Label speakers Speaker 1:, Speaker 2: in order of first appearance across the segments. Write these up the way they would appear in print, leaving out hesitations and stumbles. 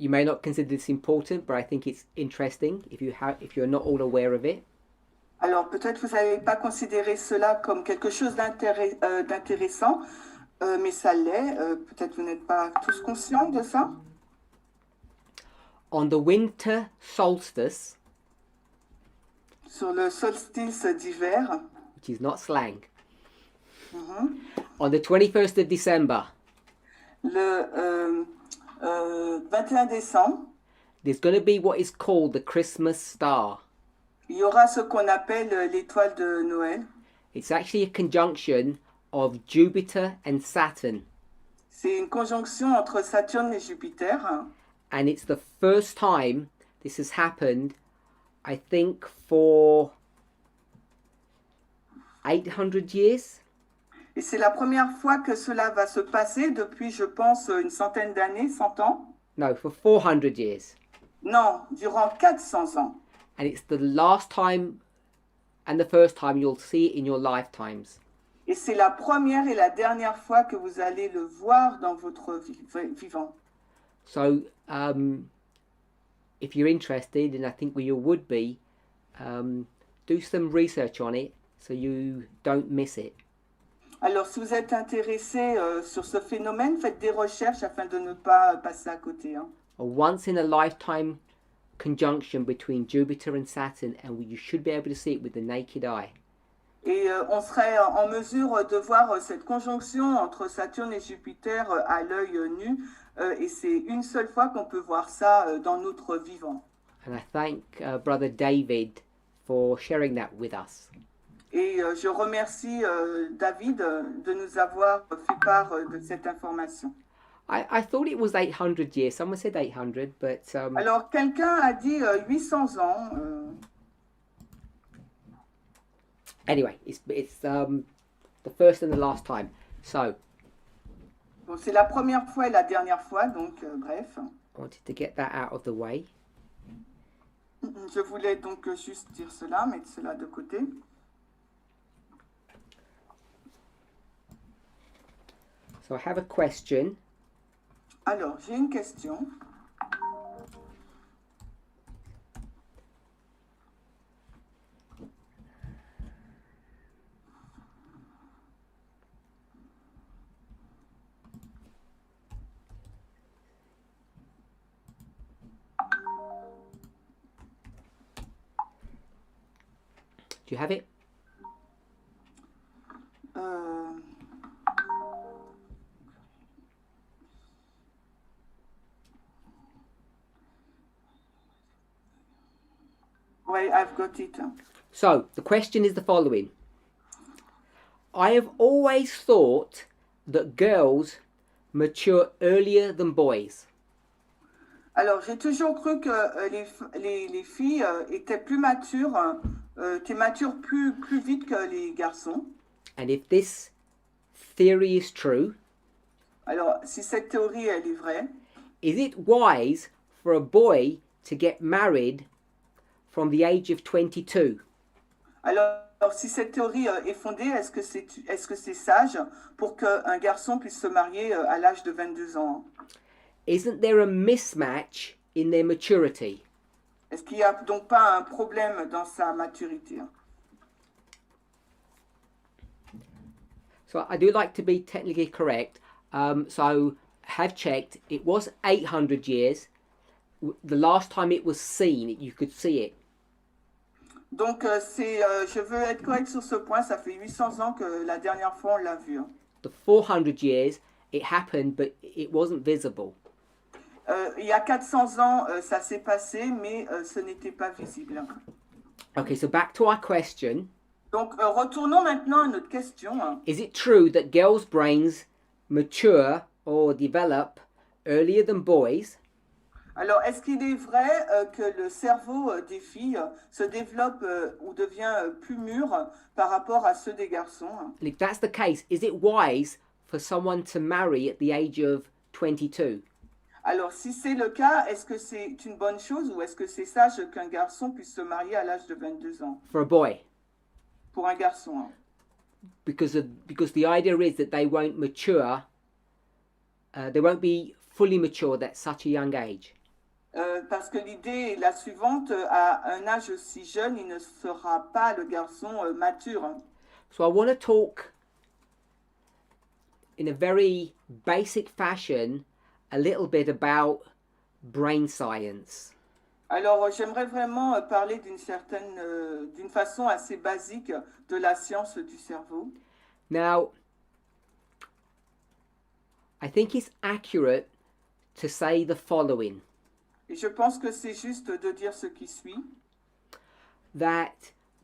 Speaker 1: You may not consider this important, but I think it's interesting if you're not all aware of it.
Speaker 2: Alors peut-être vous n'avez pas considéré cela comme quelque chose d'intéressant, mais ça l'est. Peut-être vous n'êtes pas tous conscients de ça.
Speaker 1: On the winter solstice,
Speaker 2: Sur le solstice d'hiver,
Speaker 1: which is not slang, on the 21st of December,
Speaker 2: le 21 décembre,
Speaker 1: there's going to be what is called the Christmas star.
Speaker 2: il y aura ce qu'on appelle l'étoile de Noël.
Speaker 1: It's actually a conjunction of Jupiter and Saturn.
Speaker 2: C'est une conjonction entre Saturne et Jupiter.
Speaker 1: And it's the first time this has happened, I think, for 800 years.
Speaker 2: Et c'est la première fois que cela va se passer depuis, je pense, une centaine d'années, 100 ans.
Speaker 1: No, for 400 years.
Speaker 2: Non, durant 400 ans.
Speaker 1: And it's the last time and the first time you'll see it in your lifetimes.
Speaker 2: Et c'est la première et la dernière fois que vous allez le voir dans votre vivant.
Speaker 1: So, if you're interested, and I think you would be, do some research on it so you don't miss it.
Speaker 2: Alors, si vous êtes intéressé sur ce phénomène, faites des recherches afin de ne pas passer à côté. Hein.
Speaker 1: A once in a lifetime conjunction between Jupiter and Saturn, and you should be able to see it with the naked eye.
Speaker 2: Et on serait en mesure de voir cette conjonction entre Saturne et Jupiter à l'œil nu. Et c'est une seule fois qu'on peut voir ça dans notre vivant.
Speaker 1: And I thank Brother David for sharing that with us.
Speaker 2: Et je remercie David de nous avoir fait part de cette information.
Speaker 1: I thought it was 800 years. Someone said 800, but...
Speaker 2: Alors, quelqu'un a dit 800 ans.
Speaker 1: Anyway, it's the first and the last time. So...
Speaker 2: Bon, c'est la première fois et la dernière fois, donc bref.
Speaker 1: I wanted to get that out of the way.
Speaker 2: Je voulais donc juste dire cela, mettre cela de côté.
Speaker 1: So I have a question.
Speaker 2: Alors, j'ai une question.
Speaker 1: Do you have it?
Speaker 2: Oui, I've got it.
Speaker 1: So, the question is the following. I have always thought that girls mature earlier than boys.
Speaker 2: Alors, j'ai toujours cru que les filles étaient plus matures, étaient matures plus vite que les garçons.
Speaker 1: And if this theory is true,
Speaker 2: alors, si cette théorie elle est vraie,
Speaker 1: is it wise for a boy to get married from the age of 22?
Speaker 2: Alors, si cette théorie est fondée, est-ce que c'est sage pour qu'un garçon puisse se marier à l'âge de 22 ans?
Speaker 1: Isn't there a mismatch in their maturity?
Speaker 2: Est-ce qu'il n'y a donc pas un problème dans sa maturité?
Speaker 1: So I do like to be technically correct. So have checked. It was 800 years. The last time it was seen, you could see it.
Speaker 2: Donc je veux être correct sur ce point. Ça fait 800 ans que la dernière fois on l'a vu. Hein.
Speaker 1: The 400 years, it happened, but it wasn't visible.
Speaker 2: Il y a 400 ans, ça s'est passé, mais ce n'était pas visible.
Speaker 1: Okay, so back to our question.
Speaker 2: Donc, retournons maintenant à notre question.
Speaker 1: Is it true that girls' brains mature or develop earlier than boys?
Speaker 2: Alors, est-ce qu'il est vrai que le cerveau des filles se développe ou devient plus mûr par rapport à ceux des garçons?
Speaker 1: And if that's the case, is it wise for someone to marry at the age of 22?
Speaker 2: Alors, si c'est le cas, est-ce que c'est une bonne chose ou est-ce que c'est sage qu'un garçon puisse se marier à l'âge de 22 ans?
Speaker 1: For a boy?
Speaker 2: Pour un garçon. Hein.
Speaker 1: Because the idea is that they won't mature, they won't be fully mature at such a young age.
Speaker 2: Parce que l'idée est la suivante, à un âge si jeune, il ne sera pas le garçon mature.
Speaker 1: So I want to talk in a very basic fashion a little bit about brain science.
Speaker 2: Alors, j'aimerais vraiment parler d'une façon assez basique de la science du cerveau.
Speaker 1: Now, I think it's accurate to say the following,
Speaker 2: Et je pense que c'est juste de dire ce qui suit,
Speaker 1: that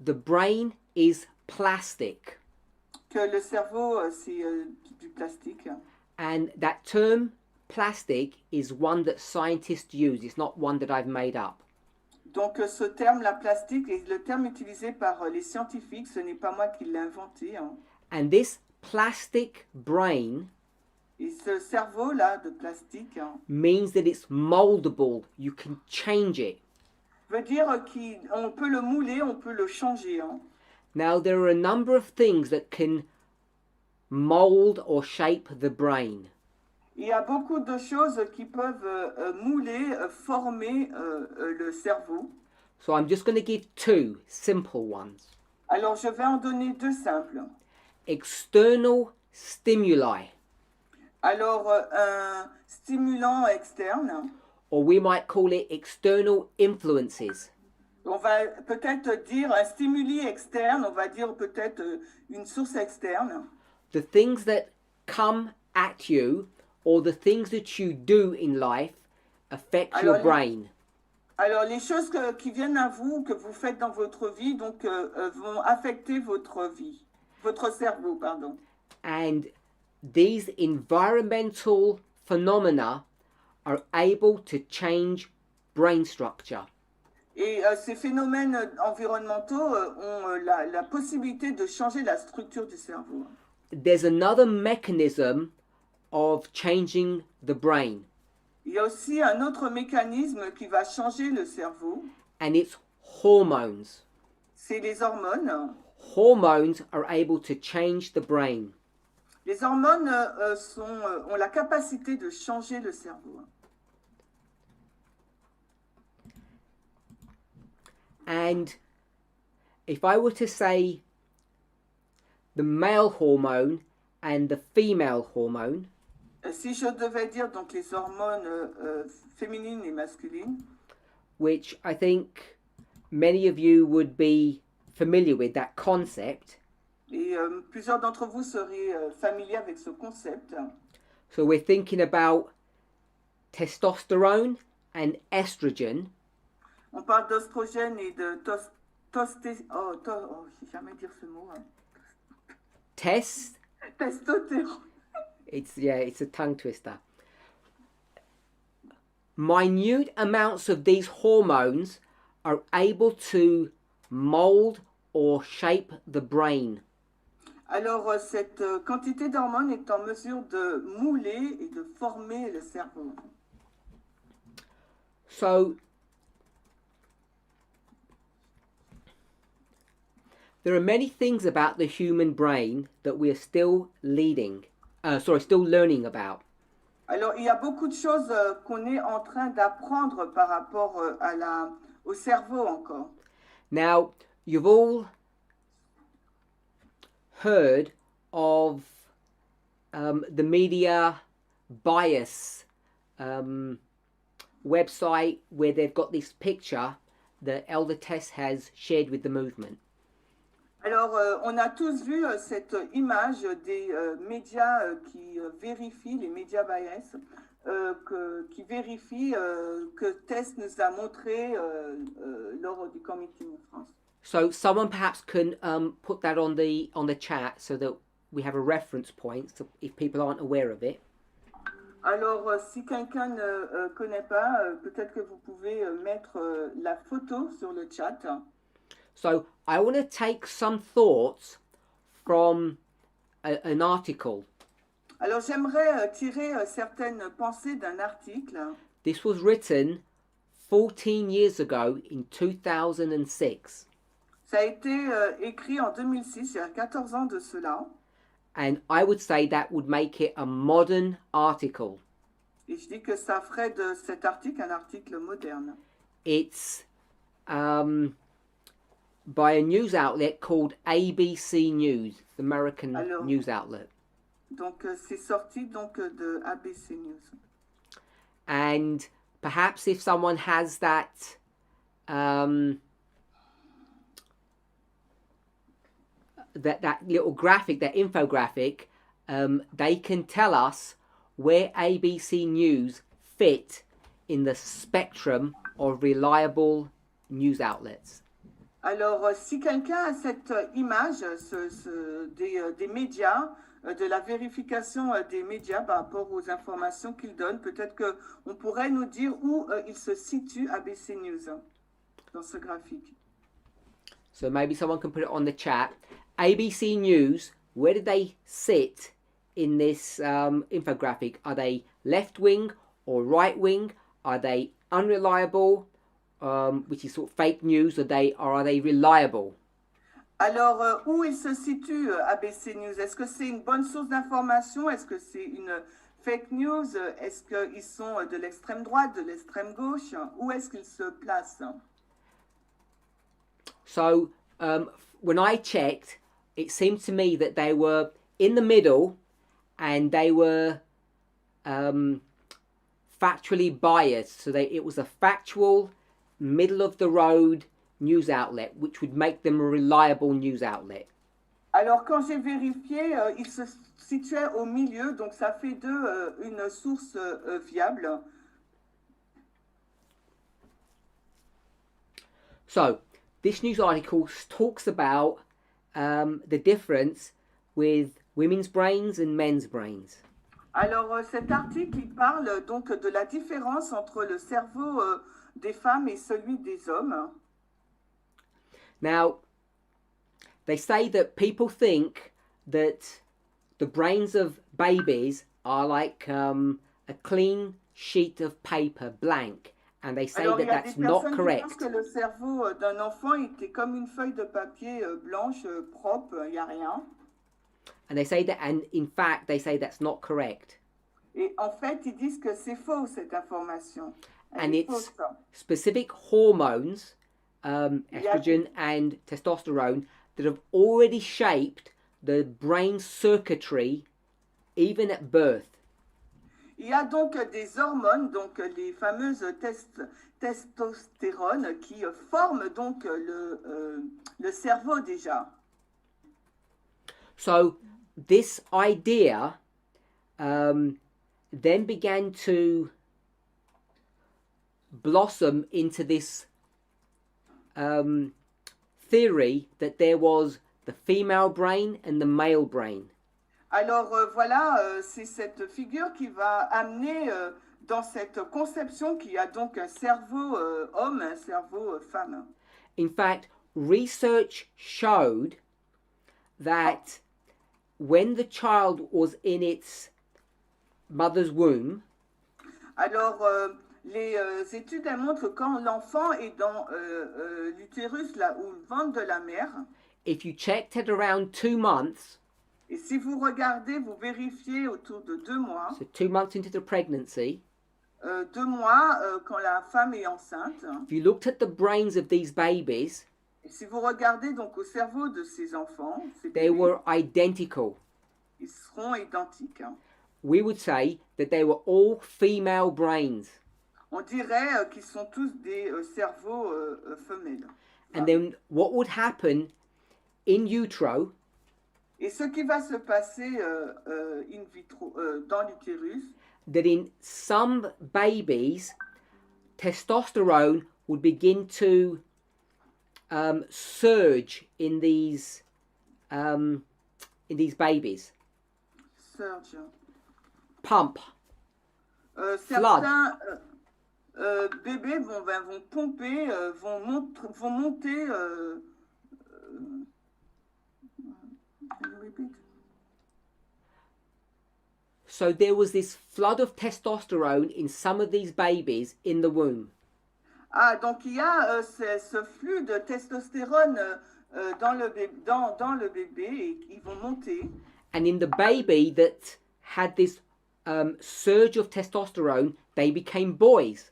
Speaker 1: the brain is plastic,
Speaker 2: que le cerveau, c'est du plastique.
Speaker 1: and that term plastic is one that scientists use. It's not one that I've made up.
Speaker 2: Donc, ce terme, la plastique, est le terme utilisé par les scientifiques, ce n'est pas moi qui l'ai inventé. Hein.
Speaker 1: And this plastic brain
Speaker 2: Et ce cerveau-là de plastique hein,
Speaker 1: means that it's moldable. You can change it.
Speaker 2: veut dire qu'on peut le mouler, on peut le changer. Hein.
Speaker 1: Now, there are a number of things that can mold or shape the brain.
Speaker 2: Il y a beaucoup de choses qui peuvent mouler, former le cerveau.
Speaker 1: So I'm just going to give two simple ones.
Speaker 2: Alors, je vais en donner deux simples.
Speaker 1: External stimuli,
Speaker 2: Alors, un stimulant externe,
Speaker 1: or we might call it external influences.
Speaker 2: on va peut-être dire un stimuli externe, on va dire peut-être une source externe.
Speaker 1: The things that come at you or the things that you do in life affect your
Speaker 2: Alors,
Speaker 1: brain.
Speaker 2: Alors, les choses qui viennent à vous, que vous faites dans votre vie, donc vont affecter votre vie, votre cerveau, pardon.
Speaker 1: And these environmental phenomena are able to change brain structure.
Speaker 2: Et ces phénomènes environnementaux ont la possibilité de changer la structure du cerveau.
Speaker 1: There's another mechanism of changing the brain,
Speaker 2: Il y a aussi un autre mécanisme qui va changer le cerveau,
Speaker 1: and it's hormones.
Speaker 2: c'est les hormones.
Speaker 1: Hormones are able to change the brain.
Speaker 2: Les hormones ont la capacité de changer le cerveau.
Speaker 1: And if I were to say the male hormone and the female hormone,
Speaker 2: Si je devais dire donc les hormones féminines et masculines,
Speaker 1: which I think many of you would be familiar with that concept.
Speaker 2: et plusieurs d'entre vous seraient familiers avec ce concept.
Speaker 1: So we're thinking about testosterone and estrogen.
Speaker 2: On parle d'ostrogène et de je sais jamais dire ce mot. Hein. Testostérone.
Speaker 1: It's a tongue twister. Minute amounts of these hormones are able to mold or shape the brain.
Speaker 2: Alors, cette quantité d'hormones est en mesure de mouler et de former le cerveau.
Speaker 1: So, there are many things about the human brain that we are still still learning about.
Speaker 2: Alors, il y a beaucoup de choses qu'on est en train d'apprendre par rapport au cerveau encore.
Speaker 1: Now, you've all heard of the media bias website where they've got this picture that Elder Tess has shared with the movement.
Speaker 2: Alors, on a tous vu cette image des médias qui vérifient, les médias bias, qui vérifient que Tess nous a montré lors du Camp Meeting en France.
Speaker 1: So someone perhaps can put that on the chat so that we have a reference point so if people aren't aware of it.
Speaker 2: Alors, si quelqu'un ne connaît pas, peut-être que vous pouvez mettre la photo sur le chat.
Speaker 1: So I want to take some thoughts from an article.
Speaker 2: Alors, j'aimerais tirer certaines pensées d'un article.
Speaker 1: This was written 14 years ago in 2006.
Speaker 2: Ça a été écrit en 2006, il y a 14 ans de cela.
Speaker 1: And I would say that would make it a modern article.
Speaker 2: Et je dis que ça ferait de cet article un article moderne.
Speaker 1: It's by a news outlet called ABC News, the American
Speaker 2: Alors,
Speaker 1: news outlet.
Speaker 2: donc, c'est sorti donc de ABC News.
Speaker 1: And perhaps if someone has that that little graphic, that infographic, they can tell us where ABC News fit in the spectrum of reliable news outlets.
Speaker 2: Alors, si quelqu'un a cette image des médias, de la vérification des médias par rapport aux informations qu'ils donnent, peut-être qu'on pourrait nous dire où il se situe ABC News dans ce graphique.
Speaker 1: So maybe someone can put it on the chat. ABC News, where do they sit in this infographic? Are they left-wing or right-wing? Are they unreliable, which is sort of fake news, or are they reliable?
Speaker 2: Alors, où il se situe ABC News? Est-ce que c'est une bonne source d'information? Est-ce que c'est une fake news? Est-ce qu'ils sont de l'extrême droite, de l'extrême gauche? Où est-ce qu'ils se placent?
Speaker 1: So, when I checked, it seemed to me that they were in the middle and they were factually biased. So it was a factual, middle-of-the-road news outlet, which would make them a reliable news outlet.
Speaker 2: Alors, quand j'ai vérifié, ils se situaient au milieu, donc ça fait d'eux une source viable.
Speaker 1: So, this news article talks about the difference with women's brains and men's brains.
Speaker 2: Alors, cet article, il parle donc de la différence entre le cerveau des femmes et celui des hommes.
Speaker 1: Now, they say that people think that the brains of babies are like a clean sheet of paper, blank, and they say
Speaker 2: Alors,
Speaker 1: that that's not
Speaker 2: qui
Speaker 1: correct.
Speaker 2: pensent que le cerveau d'un enfant était comme une feuille de papier blanche, propre, il n'y a rien.
Speaker 1: And they say that, and in fact, they say that's not correct.
Speaker 2: Et en fait, ils disent que c'est faux, cette information.
Speaker 1: And it's specific hormones, estrogen and testosterone, that have already shaped the brain circuitry even at birth.
Speaker 2: Il y a donc des hormones, donc les fameuses testostérone, qui forment donc le cerveau déjà.
Speaker 1: So this idea then began to blossom into this theory that there was the female brain and the male brain.
Speaker 2: Alors voilà, c'est cette figure qui va amener dans cette conception qu'il y a donc un cerveau homme, un cerveau femme.
Speaker 1: In fact, research showed that when the child was in its mother's womb,
Speaker 2: alors les études elles montrent que quand l'enfant est dans l'utérus là, ou le ventre de la mère,
Speaker 1: if you checked at around 2 months,
Speaker 2: et si vous regardez, vous vérifiez autour de 2 mois,
Speaker 1: so 2 months into the pregnancy,
Speaker 2: 2 mois quand la femme est enceinte,
Speaker 1: if you looked at the brains of these babies,
Speaker 2: et si vous regardez donc au cerveau de ces enfants, ces
Speaker 1: they
Speaker 2: bébés,
Speaker 1: were identical.
Speaker 2: ils seront identiques.
Speaker 1: We would say that they were all female brains.
Speaker 2: On dirait qu'ils sont tous des cerveaux femelles.
Speaker 1: And then what would happen in utero,
Speaker 2: Et ce qui va se passer in vitro, dans l'utérus,
Speaker 1: that in some babies, testosterone would begin to surge in these babies.
Speaker 2: surge.
Speaker 1: Pump.
Speaker 2: Certains bébés vont pomper, vont monter.
Speaker 1: So there was this flood of testosterone in some of these babies in the womb.
Speaker 2: Ah, donc il y a ce flux de testostérone dans le bébé et ils vont monter.
Speaker 1: And in the baby that had this surge of testosterone, they became boys.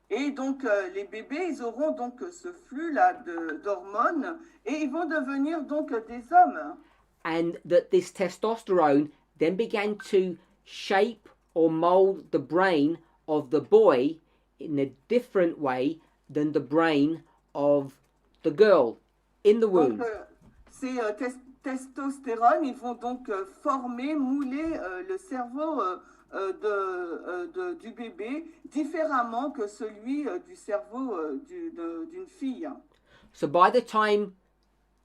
Speaker 2: Et donc, les bébés, ils auront donc ce flux-là d'hormones et ils vont devenir donc des hommes.
Speaker 1: And that this testosterone then began to shape or mold the brain of the boy in a different way than the brain of the girl in the womb.
Speaker 2: Donc, ces testostérone, ils vont donc former, mouler le cerveau du bébé différemment que celui du cerveau d'une fille.
Speaker 1: So by the time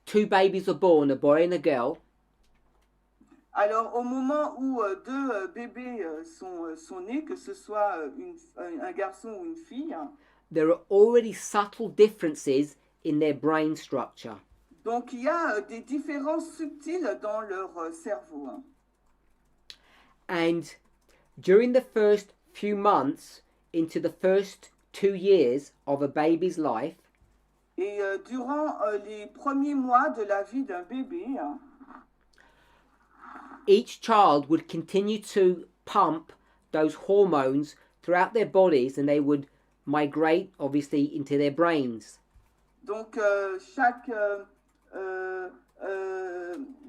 Speaker 1: two babies are born, a boy and a girl,
Speaker 2: alors au moment où deux bébés sont nés, que ce soit un garçon ou une fille,
Speaker 1: there are already subtle differences in their brain structure.
Speaker 2: donc il y a des différences subtiles dans leur cerveau.
Speaker 1: And during the first few months into the first 2 years of a baby's life,
Speaker 2: Et durant les premiers mois de la vie d'un bébé,
Speaker 1: each child would continue to pump those hormones throughout their bodies, and they would migrate obviously into their brains.
Speaker 2: donc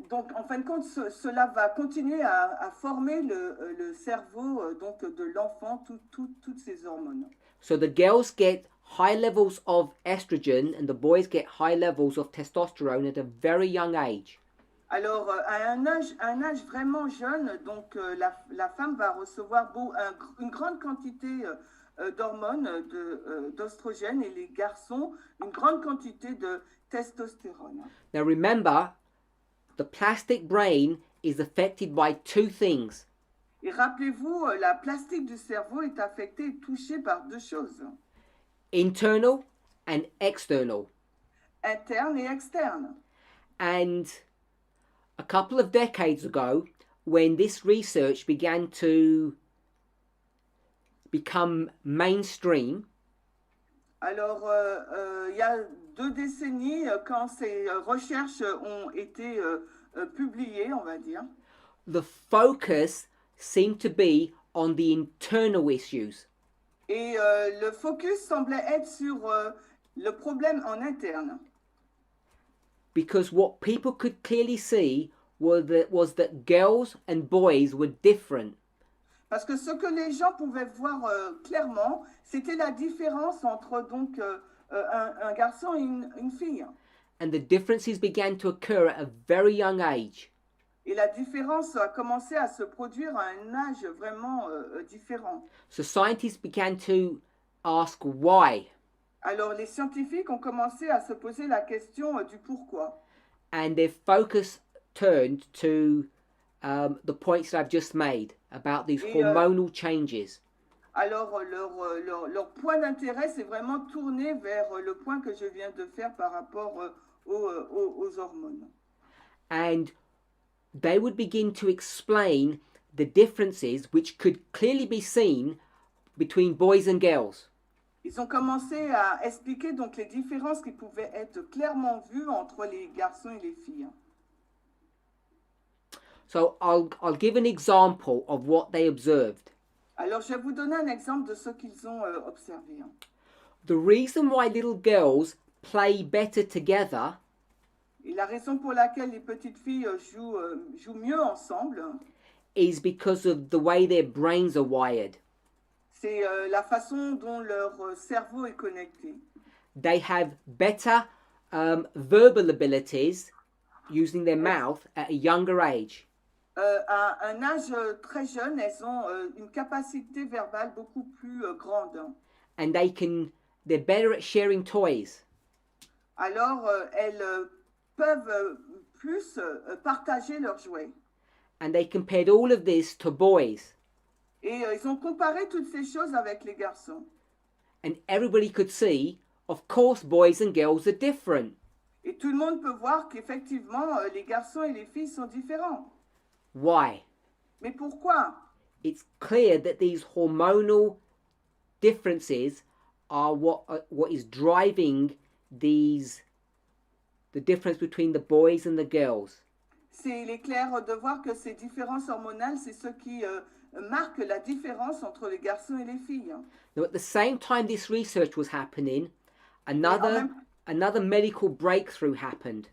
Speaker 2: donc en fin de compte, cela va continuer à former le cerveau donc de l'enfant, toutes ces hormones.
Speaker 1: So the girls get high levels of estrogen and the boys get high levels of testosterone at a very young age.
Speaker 2: Alors, à un âge vraiment jeune, donc la femme va recevoir une grande quantité d'hormones, d'oestrogène, et les garçons, une grande quantité de testostérone.
Speaker 1: Now remember, the plastic brain is affected by two things.
Speaker 2: Et rappelez-vous, la plastique du cerveau est affectée et touchée par deux choses,
Speaker 1: Internal and external.
Speaker 2: interne et externe.
Speaker 1: And a couple of decades ago, when this research began to become mainstream,
Speaker 2: Alors, il y a 2 décennies, quand ces recherches ont été publiées, on va dire,
Speaker 1: the focus seemed to be on the internal issues.
Speaker 2: et le focus semblait être sur le problème en interne.
Speaker 1: Because what people could clearly see was that girls and boys were different.
Speaker 2: Parce que ce que les gens pouvaient voir clairement, c'était la différence entre donc un garçon et une fille.
Speaker 1: And the differences began to occur at a very young age.
Speaker 2: Et la différence a commencé à se produire à un âge vraiment différent.
Speaker 1: So scientists began to ask why.
Speaker 2: Alors les scientifiques ont commencé à se poser la question du pourquoi.
Speaker 1: And their focus turned to the points that I've just made about these hormonal changes.
Speaker 2: Alors leur point d'intérêt s'est vraiment tourné vers le point que je viens de faire par rapport aux hormones.
Speaker 1: And they would begin to explain the differences which could clearly be seen between boys and girls.
Speaker 2: Ils ont commencé à expliquer donc les différences qui pouvaient être clairement vues entre les garçons et les filles.
Speaker 1: So I'll give an example of what they observed.
Speaker 2: Alors je vais vous donner un exemple de ce qu'ils ont observé.
Speaker 1: The reason why little girls play better together
Speaker 2: Et la raison pour laquelle les petites filles jouent mieux ensemble,
Speaker 1: is because of the way their brains are wired.
Speaker 2: c'est la façon dont leur cerveau est connecté.
Speaker 1: They have better verbal abilities using their mouth at a younger age.
Speaker 2: À un âge très jeune, elles ont une capacité verbale beaucoup plus grande.
Speaker 1: And they're better at sharing toys.
Speaker 2: Alors, elles peuvent plus partager leurs jouets.
Speaker 1: And they compared all of this to boys.
Speaker 2: Et ils ont comparé toutes ces choses avec les garçons.
Speaker 1: And everybody could see, of course, boys and girls are different.
Speaker 2: Et tout le monde peut voir qu'effectivement, les garçons et les filles sont différents.
Speaker 1: Why?
Speaker 2: Mais pourquoi?
Speaker 1: It's clear that these hormonal differences are what is driving the difference between the boys and the girls.
Speaker 2: il est clair de voir que ces différences hormonales, c'est ce qui marque la différence entre les garçons et les filles.
Speaker 1: Now, at the same time this research was happening,
Speaker 2: Et en
Speaker 1: another
Speaker 2: même,
Speaker 1: medical breakthrough happened.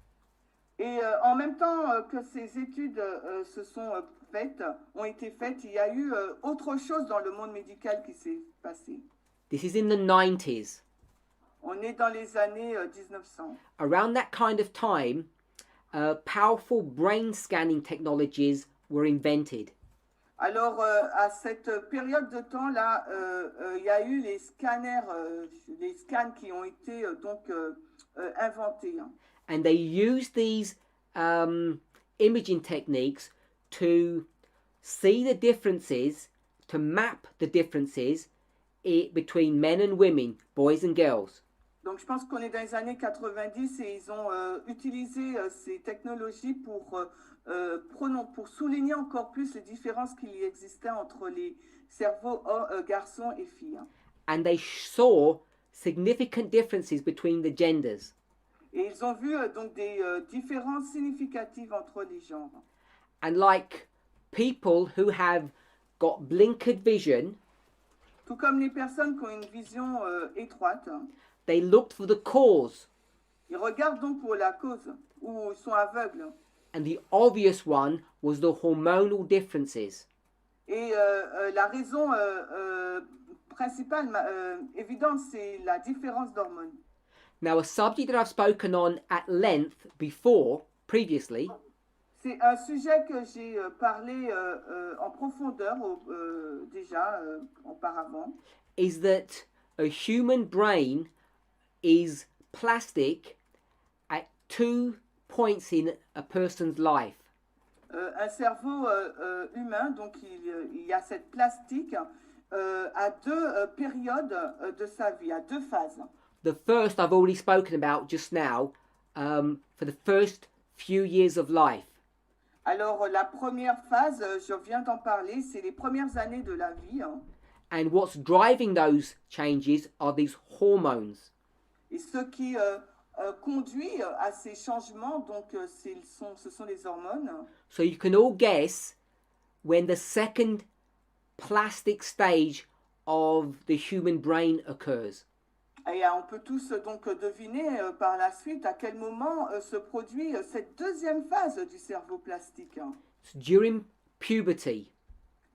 Speaker 2: en même temps que ces études ont été faites, il y a eu autre chose dans le monde médical qui s'est passé.
Speaker 1: This is in the 90s.
Speaker 2: On est dans les années 1900.
Speaker 1: Around that kind of time, powerful brain scanning technologies were invented.
Speaker 2: Alors, à cette période de temps-là, il y a eu les scanners, les scans qui ont été inventés.
Speaker 1: And they used these imaging techniques to see the differences, to map the differences between men and women, boys and girls.
Speaker 2: Donc, je pense qu'on est dans les années 90 et ils ont utilisé ces technologies pour souligner encore plus les différences qu'il y existait entre les cerveaux garçons et filles.
Speaker 1: And they saw significant differences between the genders.
Speaker 2: Et ils ont vu donc des différences significatives entre les genres.
Speaker 1: And like people who have got blinkered vision,
Speaker 2: Tout comme les personnes qui ont une vision étroite,
Speaker 1: they looked for the cause.
Speaker 2: ils regardent donc pour la cause, ou ils sont aveugles.
Speaker 1: And the obvious one was the hormonal differences.
Speaker 2: Et la raison principale, évidente, c'est la différence d'hormones.
Speaker 1: Now, a subject that I've spoken on at length before, previously,
Speaker 2: C'est un sujet que j'ai parlé en profondeur déjà auparavant.
Speaker 1: is that a human brain is plastic at 2 points in a person's life.
Speaker 2: Un cerveau humain, donc il y a cette plastique à deux périodes de sa vie, à deux phases.
Speaker 1: The first I've already spoken about just now, for the first few years of life.
Speaker 2: Alors la première phase, je viens d'en parler, c'est les premières années de la vie.
Speaker 1: And what's driving those changes are these hormones.
Speaker 2: Et ce qui conduit à ces changements, donc ce sont les hormones.
Speaker 1: So you can all guess when the second plastic stage of the human brain occurs.
Speaker 2: Et on peut tous donc deviner par la suite à quel moment se produit cette deuxième phase du cerveau plastique.
Speaker 1: It's during puberty,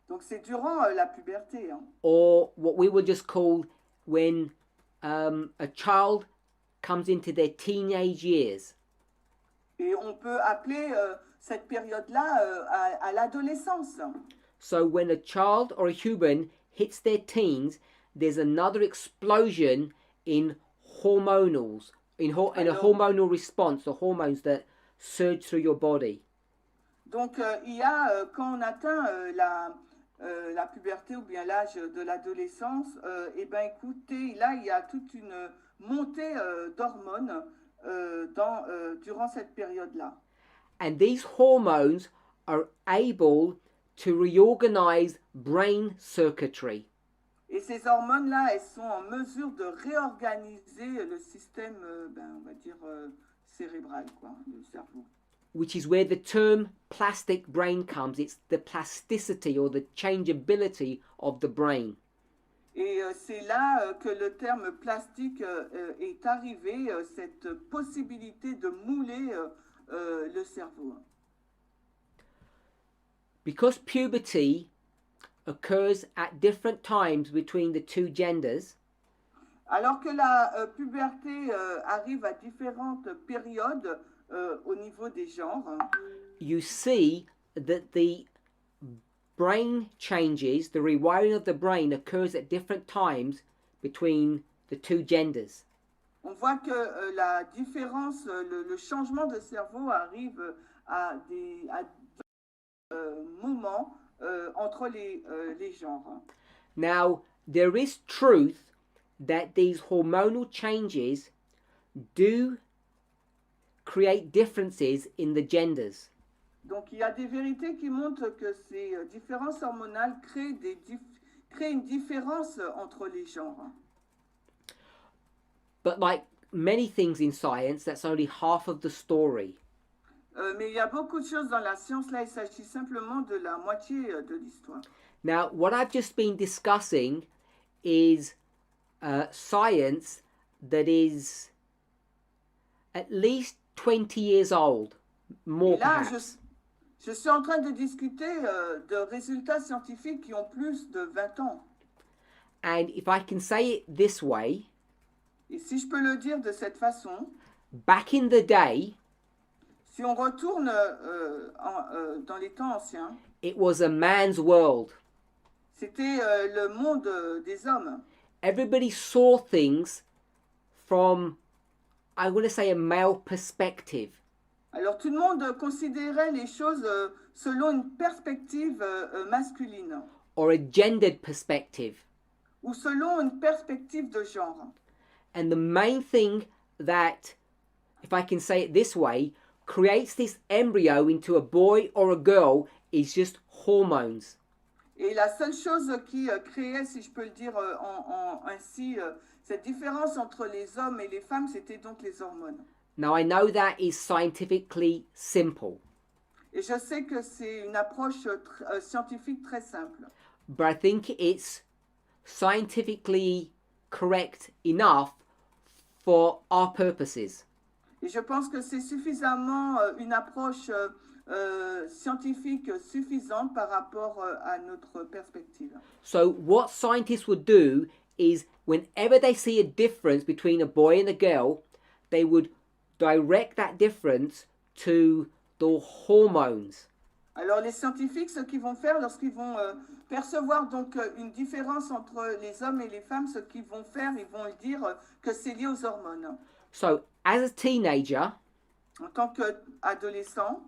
Speaker 2: Donc c'est durant la puberté.
Speaker 1: or what we would just call when a child comes into their teenage years.
Speaker 2: Et on peut appeler cette période-là à l'adolescence.
Speaker 1: So when a child or a human hits their teens, there's another explosion in hormonals, in a hormonal response, the hormones that surge through your body.
Speaker 2: Donc il y a, quand on atteint la puberté ou bien l'âge de l'adolescence, et ben écoutez, là il y a toute une montée d'hormones durant cette période-là.
Speaker 1: And these hormones are able to reorganize brain circuitry.
Speaker 2: Et ces hormones-là, elles sont en mesure de réorganiser le système, on va dire, cérébral, quoi, le cerveau.
Speaker 1: Which is where the term plastic brain comes. It's the plasticity or the changeability of the brain.
Speaker 2: Et c'est là que le terme plastique est arrivé, cette possibilité de mouler le cerveau.
Speaker 1: Because puberty occurs at different times between the two genders,
Speaker 2: Alors que la puberté arrive à différentes périodes au niveau des genres,
Speaker 1: you see that the brain changes, the rewiring of the brain occurs at different times between the two genders.
Speaker 2: on voit que la différence, le changement de cerveau arrive à des moments entre les genres.
Speaker 1: Now, there is truth that these hormonal changes do create differences in the genders.
Speaker 2: Donc il y a des vérités qui montrent que ces différences hormonales créent une différence entre les genres.
Speaker 1: But like many things in science, that's only half of the story.
Speaker 2: Mais il y a beaucoup de choses dans la science. Là, il s'agit simplement de la moitié de l'histoire.
Speaker 1: Now, what I've just been discussing is science that is at least 20 years old, more
Speaker 2: Et là,
Speaker 1: perhaps.
Speaker 2: je suis en train de discuter de résultats scientifiques qui ont plus de 20 ans.
Speaker 1: And if I can say it this way,
Speaker 2: Et si je peux le dire de cette façon,
Speaker 1: back in the day,
Speaker 2: si on retourne dans les temps anciens,
Speaker 1: it was a man's world.
Speaker 2: c'était le monde des hommes.
Speaker 1: Everybody saw things from, I want to say, a male perspective.
Speaker 2: Alors tout le monde considérait les choses selon une perspective masculine
Speaker 1: Or a gendered perspective.
Speaker 2: ou selon une perspective de genre.
Speaker 1: And the main thing that, if I can say it this way, creates this embryo into a boy or a girl is just hormones.
Speaker 2: Et la seule chose qui créait, si je peux le dire ainsi, cette différence entre les hommes et les femmes, c'était donc les hormones.
Speaker 1: Now I know that is scientifically simple,
Speaker 2: Et je sais que c'est une approche scientifique très simple.
Speaker 1: but I think it's scientifically correct enough for our purposes.
Speaker 2: Et je pense que c'est suffisamment une approche scientifique suffisante par rapport à notre perspective.
Speaker 1: So what scientists would do is whenever they see a difference between a boy and a girl, they would direct that difference to the hormones.
Speaker 2: Alors les scientifiques, ce qu'ils vont faire lorsqu'ils vont percevoir donc une différence entre les hommes et les femmes, ce qu'ils vont faire, ils vont dire que c'est lié aux hormones.
Speaker 1: So as a teenager,
Speaker 2: En tant qu'adolescent,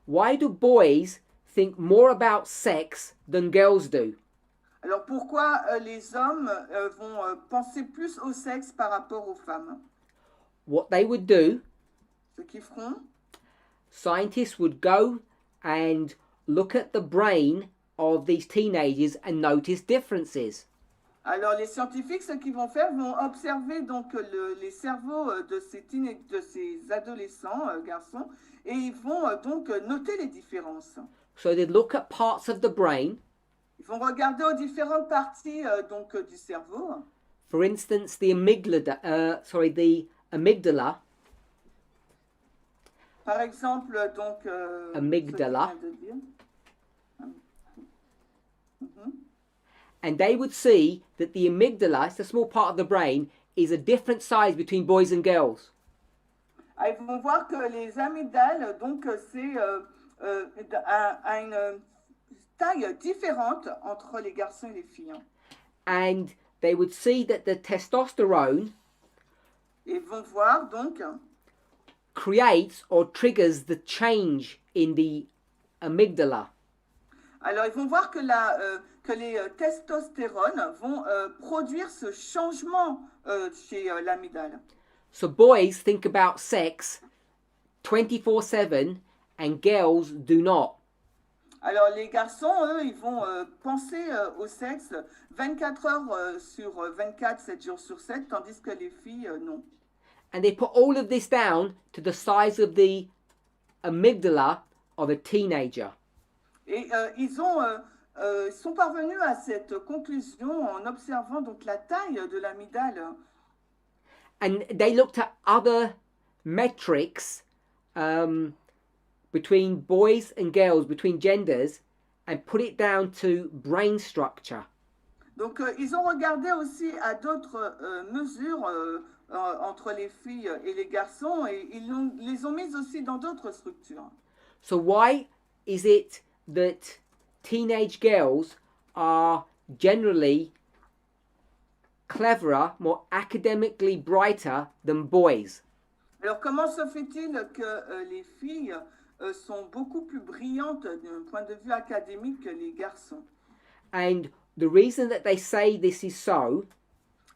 Speaker 1: why do boys think more about sex than girls do?
Speaker 2: alors pourquoi les hommes vont penser plus au sexe par rapport aux femmes?
Speaker 1: What they would do,
Speaker 2: Ce qu'ils feront,
Speaker 1: scientists would go and look at the brain of these teenagers and notice differences.
Speaker 2: alors les scientifiques, ce qu'ils vont faire, vont observer donc les cerveaux de ces adolescents garçons et ils vont donc noter les différences.
Speaker 1: So they'd look at parts of the brain,
Speaker 2: Ils vont regarder aux différentes parties donc du cerveau.
Speaker 1: for instance, the amygdala.
Speaker 2: Par exemple, donc
Speaker 1: Amygdala.
Speaker 2: ce que je viens de dire. Mhm.
Speaker 1: And they would see that the amygdala, it's a small part of the brain, is a different size between boys and girls.
Speaker 2: Ah, ils vont voir que les amygdales, donc c'est à une taille différente entre les garçons et les filles.
Speaker 1: And they would see that the testosterone
Speaker 2: Ils vont voir donc
Speaker 1: creates or triggers the change in the amygdala.
Speaker 2: alors ils vont voir que les testostérones vont produire ce changement chez l'amygdale.
Speaker 1: So boys think about sex 24/7 and girls do not.
Speaker 2: Alors les garçons, eux, ils vont penser au sexe 24 heures sur 24, 7 jours sur 7, tandis que les filles, non.
Speaker 1: And they put all of this down to the size of the amygdala of a teenager.
Speaker 2: Et ils sont parvenus à cette conclusion en observant donc la taille de l'amygdale.
Speaker 1: And they looked at other metrics between boys and girls, between genders, and put it down to brain structure.
Speaker 2: Donc ils ont regardé aussi à d'autres mesures entre les filles et les garçons et les ont mises aussi dans d'autres structures.
Speaker 1: So why is it that teenage girls are generally cleverer, more academically brighter than boys?
Speaker 2: Alors comment se fait-il que les filles sont beaucoup plus brillantes d'un point de vue académique que les garçons?
Speaker 1: And the reason that they say this is so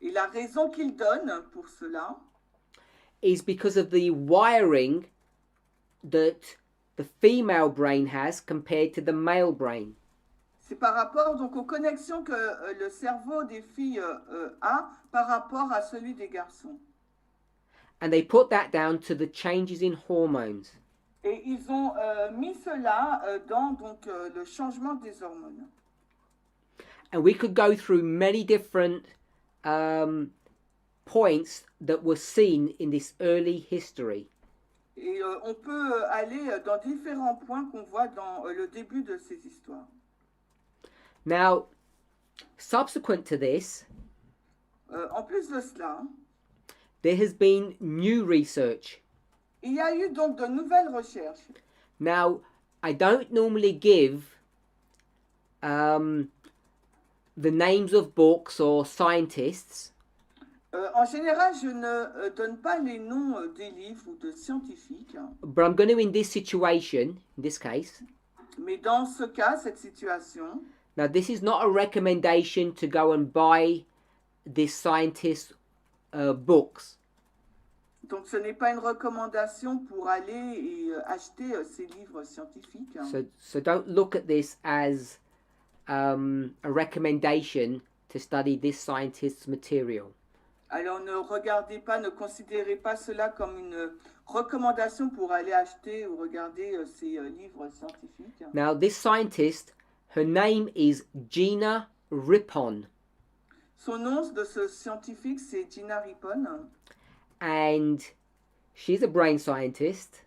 Speaker 2: Et la raison qu'ils donnent pour cela,
Speaker 1: is because of the wiring that the female brain has compared to the male brain.
Speaker 2: c'est par rapport donc aux connexions que le cerveau des filles a par rapport à celui des garçons.
Speaker 1: And they put that down to the changes in hormones.
Speaker 2: Et ils ont mis cela dans donc, le changement des hormones.
Speaker 1: And we could go through many different points that were seen in this early history.
Speaker 2: Et on peut aller dans différents points qu'on voit dans le début de ces histoires.
Speaker 1: Now, subsequent to this,
Speaker 2: En plus de cela,
Speaker 1: there has been new research.
Speaker 2: il y a eu donc de nouvelles recherches.
Speaker 1: Now, I don't normally give the names of books or scientists,
Speaker 2: En général, je ne donne pas les noms des livres ou de scientifiques,
Speaker 1: but I'm going to, in this situation, in this case,
Speaker 2: mais dans ce cas, cette situation,
Speaker 1: now this is not a recommendation to go and buy this scientist's books.
Speaker 2: donc ce n'est pas une recommandation pour aller et acheter ces livres scientifiques.
Speaker 1: So don't look at this as a recommendation to study this scientist's material.
Speaker 2: Alors ne regardez pas, ne considérez pas cela comme une recommandation pour aller acheter ou regarder ces livres scientifiques.
Speaker 1: Now this scientist, her name is Gina Rippon,
Speaker 2: Son nom de ce scientifique, c'est Gina Rippon.
Speaker 1: and she's a brain scientist,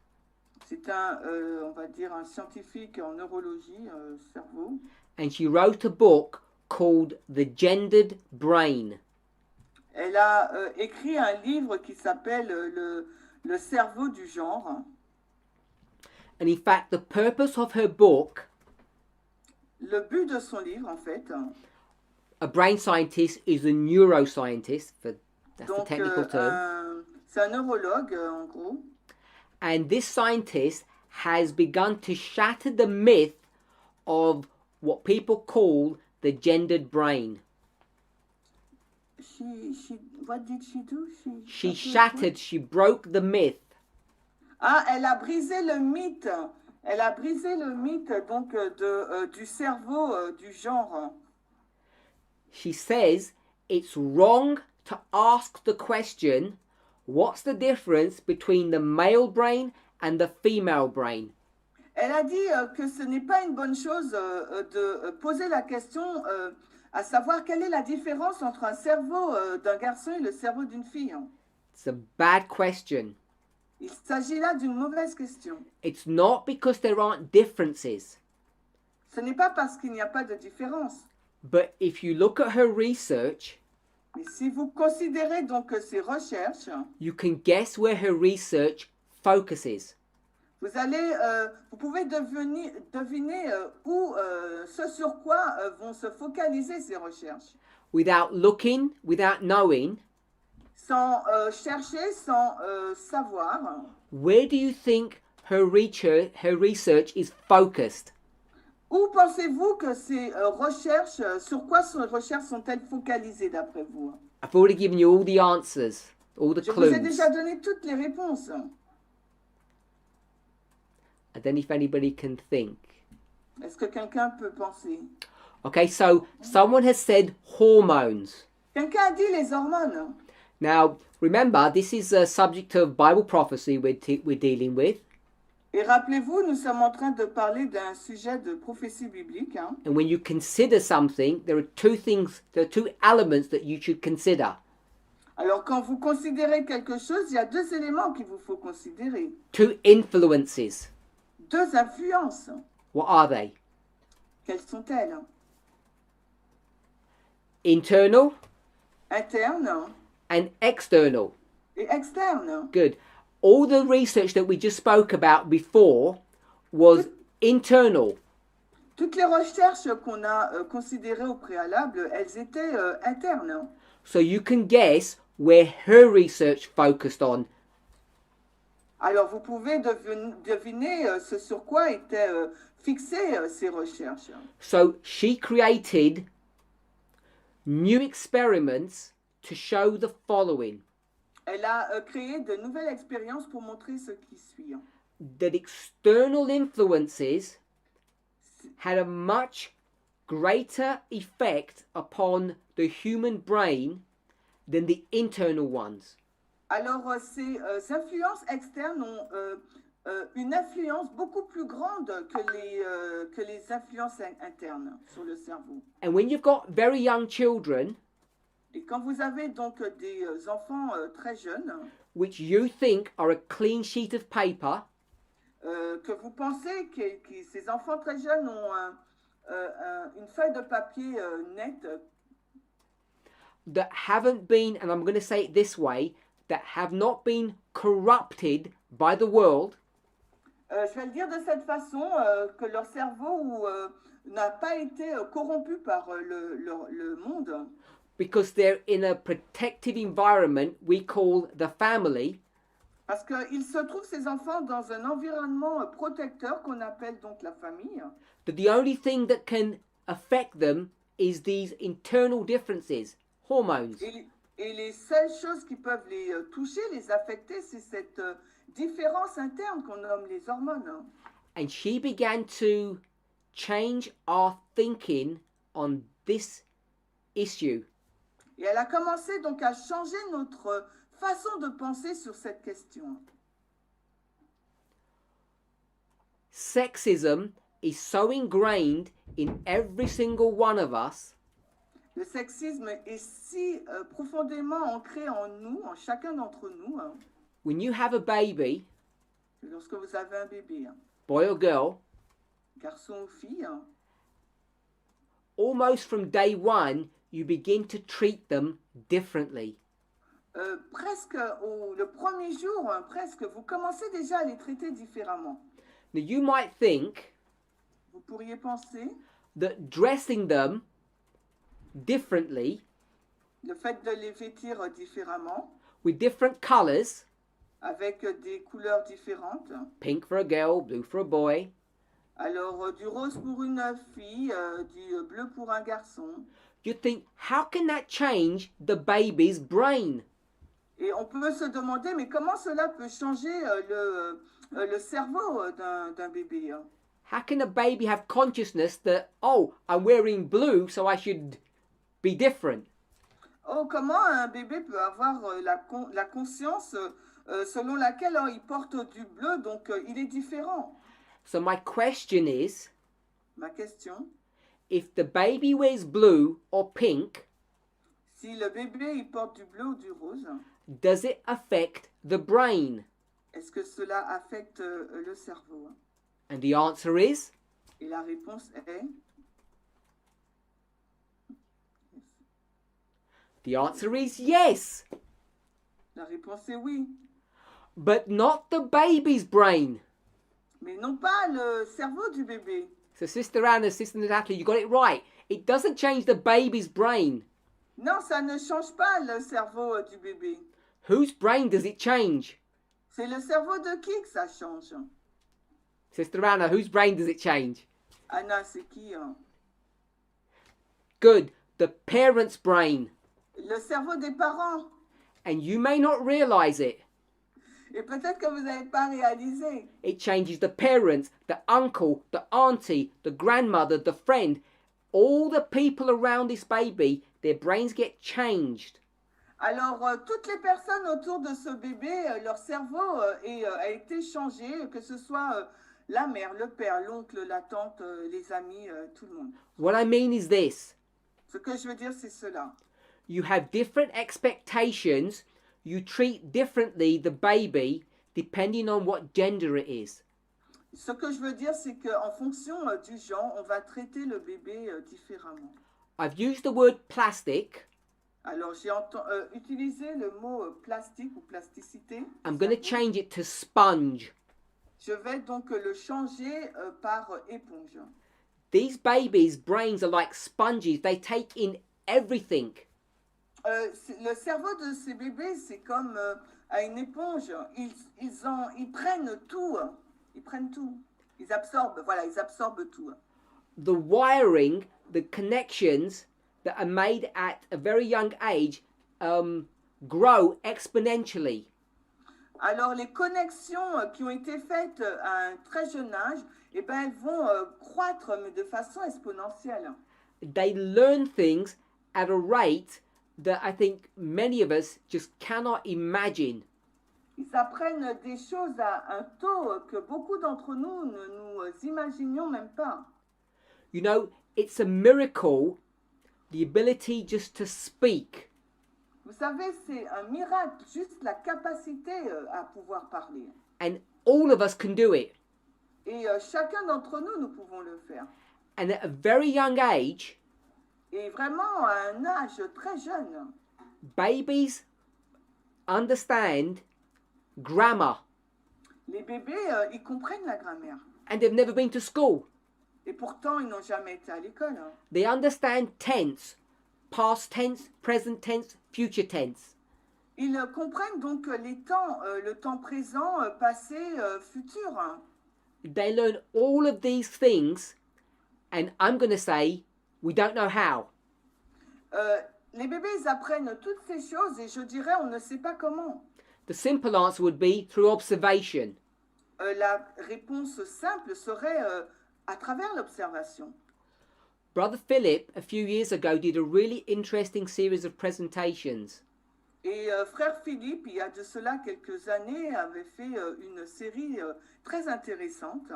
Speaker 2: C'est un, on va dire, un scientifique en neurologie, cerveau.
Speaker 1: and she wrote a book called The Gendered Brain.
Speaker 2: Elle a écrit un livre qui s'appelle le cerveau du genre.
Speaker 1: And in fact, the purpose of her book,
Speaker 2: Le but de son livre, en fait,
Speaker 1: a brain scientist is a neuroscientist, that's the
Speaker 2: donc
Speaker 1: technical term.
Speaker 2: c'est un neurologue, en gros.
Speaker 1: And this scientist has begun to shatter the myth of what people call the gendered brain.
Speaker 2: What did she do?
Speaker 1: She shattered, she broke the myth
Speaker 2: Ah, elle a brisé le mythe. Elle a brisé le mythe donc du cerveau du genre.
Speaker 1: She says it's wrong to ask the question, what's the difference between the male brain and the female brain?
Speaker 2: Elle a dit que ce n'est pas une bonne chose de poser la question à savoir quelle est la différence entre un cerveau d'un garçon et le cerveau d'une fille.
Speaker 1: It's a bad question.
Speaker 2: Il s'agit là d'une mauvaise question.
Speaker 1: It's not because there aren't differences,
Speaker 2: Ce n'est pas parce qu'il n'y a pas de différence.
Speaker 1: but if you look at her research,
Speaker 2: Mais si vous considérez donc ces recherches,
Speaker 1: you can guess where her research focuses.
Speaker 2: vous pouvez deviner où, ce sur quoi vont se focaliser ces recherches.
Speaker 1: Without looking, without knowing,
Speaker 2: Sans chercher, sans savoir,
Speaker 1: where do you think her research is focused?
Speaker 2: où pensez-vous que ces recherches, sur quoi ces recherches sont-elles focalisées d'après vous?
Speaker 1: I've already given you all the answers, all the
Speaker 2: Je vous ai
Speaker 1: clues.
Speaker 2: déjà donné toutes les réponses.
Speaker 1: I don't know if anybody can think.
Speaker 2: Est-ce que quelqu'un peut penser?
Speaker 1: Okay, so someone has said hormones.
Speaker 2: Quelqu'un a dit les hormones.
Speaker 1: Now, remember, this is a subject of Bible prophecy we're dealing with.
Speaker 2: Et rappelez-vous, nous sommes en train de parler d'un sujet de prophétie biblique. Hein.
Speaker 1: And when you consider something, there are two elements that you should consider.
Speaker 2: Alors, quand vous considérez quelque chose, il y a deux éléments qu'il vous faut considérer.
Speaker 1: Two influences.
Speaker 2: Deux influences.
Speaker 1: What are they?
Speaker 2: Quelles sont-elles?
Speaker 1: Internal
Speaker 2: Internes
Speaker 1: and external.
Speaker 2: et externes.
Speaker 1: Good. All the research that we just spoke about before was internal.
Speaker 2: Toutes les recherches qu'on a considérées au préalable, elles étaient internes.
Speaker 1: So you can guess where her research focused on.
Speaker 2: Alors, vous pouvez deviner ce sur quoi étaient fixées ces recherches.
Speaker 1: So she created new experiments to show the following.
Speaker 2: Elle a créé de nouvelles expériences pour montrer ce qui suit.
Speaker 1: That external influences had a much greater effect upon the human brain than the internal ones.
Speaker 2: Alors, ces influences externes ont une influence beaucoup plus grande que les influences internes sur le cerveau.
Speaker 1: And when you've got very young children,
Speaker 2: Et quand vous avez donc des enfants très jeunes,
Speaker 1: which you think are a clean sheet of paper,
Speaker 2: que vous pensez que ces enfants très jeunes ont une feuille de papier nette,
Speaker 1: that haven't been, and I'm going to say it this way, that have not been corrupted by the world,
Speaker 2: je vais le dire de cette façon, que leur cerveau n'a pas été corrompu par le monde,
Speaker 1: because they're in a protective environment we call the family,
Speaker 2: parce qu'ils se trouvent, ces enfants, dans un environnement protecteur qu'on appelle donc la famille,
Speaker 1: that the only thing that can affect them is these internal differences, hormones.
Speaker 2: et les seules choses qui peuvent les toucher, les affecter, c'est cette différence interne qu'on nomme les hormones.
Speaker 1: And she began to change our thinking on this issue.
Speaker 2: Et elle a commencé donc à changer notre façon de penser sur cette question.
Speaker 1: Sexism is so ingrained in every single one of us
Speaker 2: Le sexisme est si profondément ancré en nous, en chacun d'entre nous,
Speaker 1: when you have a baby,
Speaker 2: que lorsque vous avez un bébé,
Speaker 1: boy or girl,
Speaker 2: garçon ou fille,
Speaker 1: almost from day one, you begin to treat them differently.
Speaker 2: presque le premier jour, presque, vous commencez déjà à les traiter différemment.
Speaker 1: Now you might think
Speaker 2: Vous pourriez penser,
Speaker 1: that dressing them differently,
Speaker 2: le fait de les vêtir différemment,
Speaker 1: with different colours,
Speaker 2: avec des couleurs différentes,
Speaker 1: pink for a girl, blue for a boy,
Speaker 2: alors du rose pour une fille, du bleu pour un garçon,
Speaker 1: you think, how can that change the baby's brain?
Speaker 2: et on peut se demander, mais comment cela peut changer le cerveau d'un bébé?
Speaker 1: How can a baby have consciousness that, oh, I'm wearing blue, so I should be different?
Speaker 2: Oh, comment un bébé peut avoir la conscience selon laquelle il porte du bleu, donc il est différent?
Speaker 1: So my question is,
Speaker 2: Ma question,
Speaker 1: if the baby wears blue or pink,
Speaker 2: si le bébé il porte du bleu ou du rose,
Speaker 1: does it affect the brain?
Speaker 2: est-ce que cela affecte le cerveau?
Speaker 1: And the answer is,
Speaker 2: Et la réponse est,
Speaker 1: yes,
Speaker 2: la réponse est oui,
Speaker 1: but not the baby's brain.
Speaker 2: mais non pas le cerveau du bébé.
Speaker 1: So Sister Anna, Sister Natalie, you got it right. It doesn't change the baby's brain.
Speaker 2: Non, ça ne change pas le cerveau du bébé.
Speaker 1: Whose brain does it change?
Speaker 2: C'est le cerveau de qui que ça change?
Speaker 1: Sister Anna, whose brain does it change?
Speaker 2: Anna, c'est qui?
Speaker 1: Good, the parent's brain.
Speaker 2: Le cerveau des parents.
Speaker 1: And you may not realize it.
Speaker 2: Et peut-être que vous n'avez pas réalisé.
Speaker 1: It changes the parents, the uncle, the auntie, the grandmother, the friend. All the people around this baby, their brains get changed.
Speaker 2: Alors, toutes les personnes autour de ce bébé, leur cerveau a été changé, que ce soit la mère, le père, l'oncle, la tante, les amis, tout le monde.
Speaker 1: What I mean is this.
Speaker 2: Ce que je veux dire, c'est cela.
Speaker 1: You have different expectations. You treat differently the baby depending on what gender it is.
Speaker 2: Ce que je veux dire, c'est qu'en fonction du genre, on va traiter le bébé différemment.
Speaker 1: I've used the word plastic.
Speaker 2: Alors, j'ai utilisé le mot plastique ou plasticité.
Speaker 1: I'm going to change it to sponge.
Speaker 2: Je vais donc le changer par éponge.
Speaker 1: These babies' brains are like sponges. They take in everything.
Speaker 2: Le cerveau de ces bébés, c'est comme une éponge. Ils prennent tout. Ils prennent tout. Ils absorbent, voilà, ils absorbent tout.
Speaker 1: The wiring, the connections that are made at a very young age grow exponentially.
Speaker 2: Alors, les connexions qui ont été faites à un très jeune âge, eh ben, elles vont croître mais de façon exponentielle.
Speaker 1: They learn things at a rate that I think many of us just cannot imagine.
Speaker 2: Ils apprennent des choses à un taux que beaucoup d'entre nous ne nous imaginions même pas.
Speaker 1: You know, it's a miracle, the ability just to speak.
Speaker 2: Vous savez, c'est un miracle, juste la capacité à pouvoir parler.
Speaker 1: And all of us can do it.
Speaker 2: Et chacun d'entre nous, nous pouvons le faire.
Speaker 1: And at a very young age,
Speaker 2: Et vraiment, à un âge très jeune,
Speaker 1: babies understand grammar
Speaker 2: les bébés, ils comprennent la grammaire.
Speaker 1: and they've never been to school.
Speaker 2: Et pourtant, ils n'ont jamais été à l'école.
Speaker 1: They understand tense, past tense, present tense, future tense.
Speaker 2: Ils comprennent donc les temps, le temps présent, passé, futur.
Speaker 1: They learn all of these things, and I'm going to say, we don't know how.
Speaker 2: Les bébés, ils apprennent toutes ces choses et je dirais, on ne sait pas comment.
Speaker 1: The simple answer would be through observation.
Speaker 2: La réponse simple serait à travers l'observation.
Speaker 1: Brother Philip, a few years ago, did a really interesting series of presentations.
Speaker 2: Et frère Philippe, il y a de cela quelques années, avait fait une série très intéressante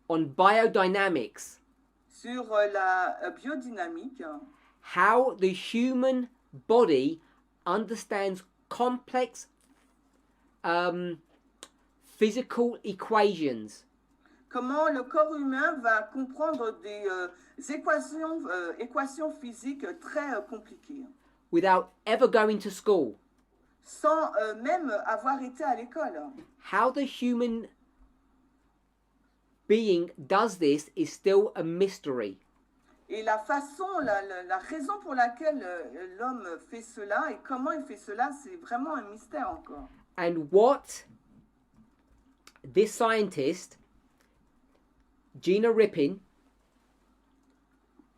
Speaker 1: On biodynamics,
Speaker 2: sur la biodynamique,
Speaker 1: how the human body understands complex physical equations
Speaker 2: comment le corps humain va comprendre des équations physiques très compliquées,
Speaker 1: without ever going to school.
Speaker 2: sans même avoir été à l'école.
Speaker 1: How the human being does this is still a mystery.
Speaker 2: Et la façon, la raison pour laquelle l'homme fait cela et comment il fait cela, c'est vraiment un mystère encore.
Speaker 1: And what this scientist, Gina Rippin,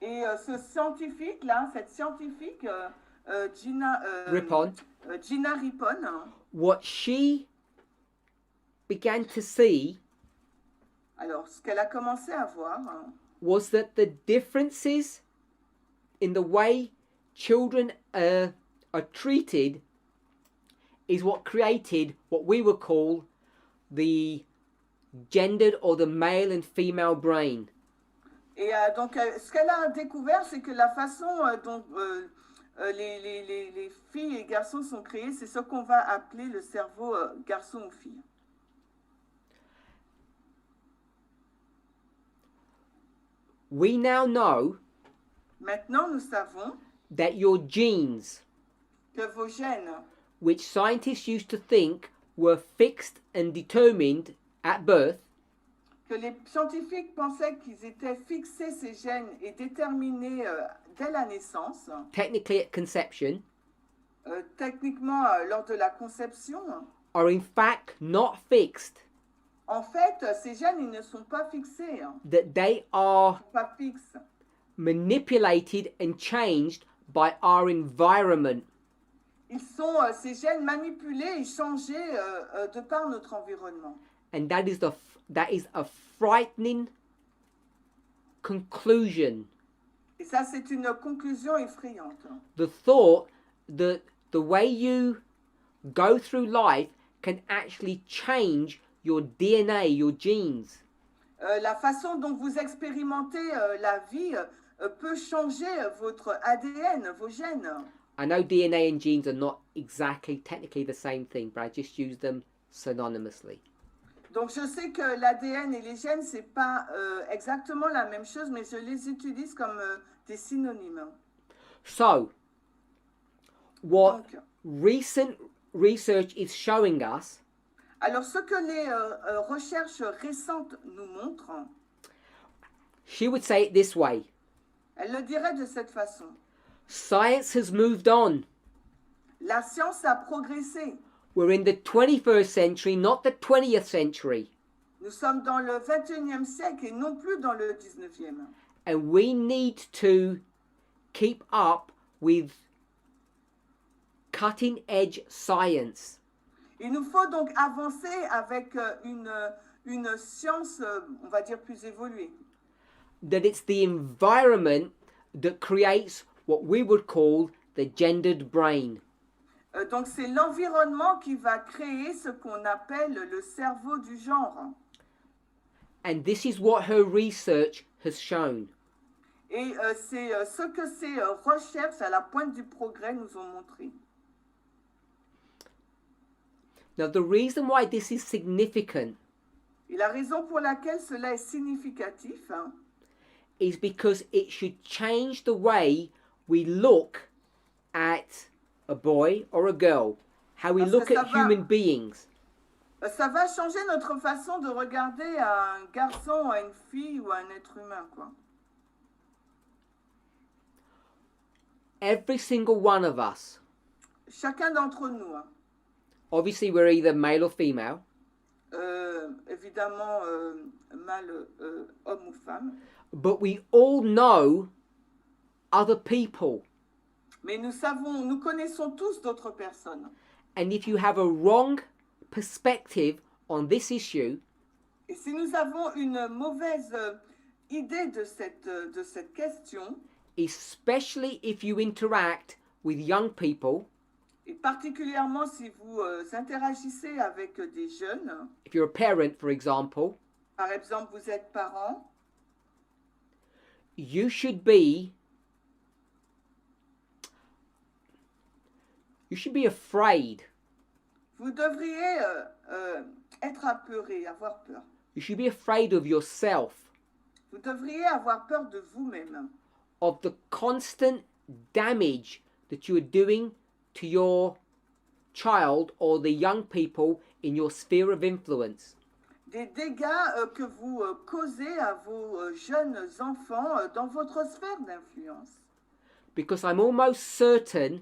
Speaker 2: Et ce scientifique-là, cette scientifique, Gina
Speaker 1: Rippon,
Speaker 2: Rippon,
Speaker 1: what she began to see
Speaker 2: alors ce qu'elle a commencé à voir,
Speaker 1: was that the differences in the way children are treated is what created what we would call the gendered or the male and female brain.
Speaker 2: et donc ce qu'elle a découvert, c'est que la façon dont les filles et garçons sont créés, c'est ce qu'on va appeler le cerveau garçon ou fille.
Speaker 1: We now know
Speaker 2: Maintenant, nous savons
Speaker 1: that your genes,
Speaker 2: que vos gènes,
Speaker 1: which scientists used to think were fixed and determined at birth,
Speaker 2: que les scientifiques pensaient qu'ils étaient fixés, ces gènes, et déterminés dès la naissance,
Speaker 1: technically at conception,
Speaker 2: techniquement lors de la conception,
Speaker 1: are in fact not fixed,
Speaker 2: en fait, ces gènes, ils ne sont pas fixés,
Speaker 1: that they are
Speaker 2: pas fixes.
Speaker 1: manipulated and changed by our environment.
Speaker 2: Ils sont, ces gènes, manipulés et changés de par notre environnement.
Speaker 1: And that is a frightening conclusion.
Speaker 2: Et ça, c'est une conclusion effrayante.
Speaker 1: The thought that the way you go through life can actually change your DNA, your genes.
Speaker 2: La façon dont vous expérimentez la vie peut changer votre ADN, vos gènes.
Speaker 1: I know DNA and genes are not exactly technically the same thing, but I just use them synonymously.
Speaker 2: Donc je sais que l'ADN et les gènes, c'est pas exactement la même chose, mais je les utilise comme des synonymes.
Speaker 1: So, what
Speaker 2: Donc,
Speaker 1: recent research is showing us
Speaker 2: alors ce que les recherches récentes nous montrent,
Speaker 1: she would say it this way:
Speaker 2: elle le dirait de cette façon.
Speaker 1: science has moved on.
Speaker 2: La science a progressé.
Speaker 1: We're in the 21st century, not the 20th century.
Speaker 2: Nous sommes dans le 21e siècle et non plus dans le 19e.
Speaker 1: And we need to keep up with cutting edge science.
Speaker 2: Il nous faut donc avancer avec une science, on va dire, plus évoluée.
Speaker 1: That it's the environment that creates what we would call the gendered brain.
Speaker 2: Donc c'est l'environnement qui va créer ce qu'on appelle le cerveau du genre.
Speaker 1: And this is what her research has shown.
Speaker 2: Et c'est ce que ces recherches à la pointe du progrès nous ont montré.
Speaker 1: Now, the reason why this is significant
Speaker 2: Et la raison pour laquelle cela est significatif, hein,
Speaker 1: is because it should change the way we look at a boy or a girl, how we
Speaker 2: Parce
Speaker 1: look
Speaker 2: que
Speaker 1: at human beings.
Speaker 2: ça va changer notre façon de regarder à un garçon, à une fille ou à un être humain, quoi.
Speaker 1: Every single one of us,
Speaker 2: Chacun d'entre nous, hein.
Speaker 1: obviously we're either male or female,
Speaker 2: Évidemment, mâle, homme ou femme,
Speaker 1: but we all know other people.
Speaker 2: mais nous connaissons tous d'autres personnes.
Speaker 1: And if you have a wrong perspective on this issue,
Speaker 2: Et si nous avons une mauvaise idée de cette question,
Speaker 1: especially if you interact with young people,
Speaker 2: et particulièrement si vous interagissez avec des jeunes,
Speaker 1: if you're a parent, for example,
Speaker 2: par exemple vous êtes parent,
Speaker 1: you should be afraid.
Speaker 2: vous devriez être apeuré, avoir peur.
Speaker 1: You should be afraid of yourself,
Speaker 2: Vous devriez avoir peur de vous-même,
Speaker 1: of the constant damage that you are doing to your child or the young people in your sphere of influence.
Speaker 2: des dégâts que vous causez à vos jeunes enfants dans votre sphère d'influence.
Speaker 1: Because I'm almost certain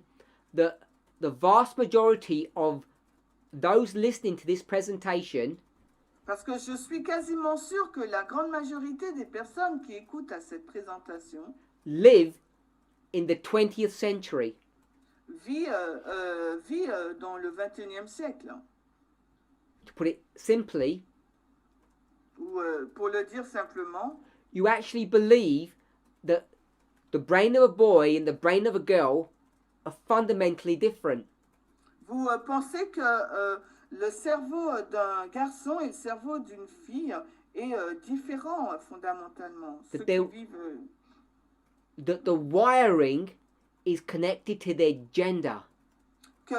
Speaker 1: that the vast majority of those listening to this presentation
Speaker 2: Parce que je suis quasiment sûre que la grande majorité des personnes qui écoutent à cette présentation
Speaker 1: live in the 20th century.
Speaker 2: vit dans le 21e siècle.
Speaker 1: To put it simply,
Speaker 2: Ou pour le dire simplement,
Speaker 1: you actually believe that the brain of a boy and the brain of a girl are fundamentally different.
Speaker 2: vous pensez que le cerveau d'un garçon et le cerveau d'une fille est différent fondamentalement. Ceux qui vivent,
Speaker 1: that the wiring is connected to their gender.
Speaker 2: que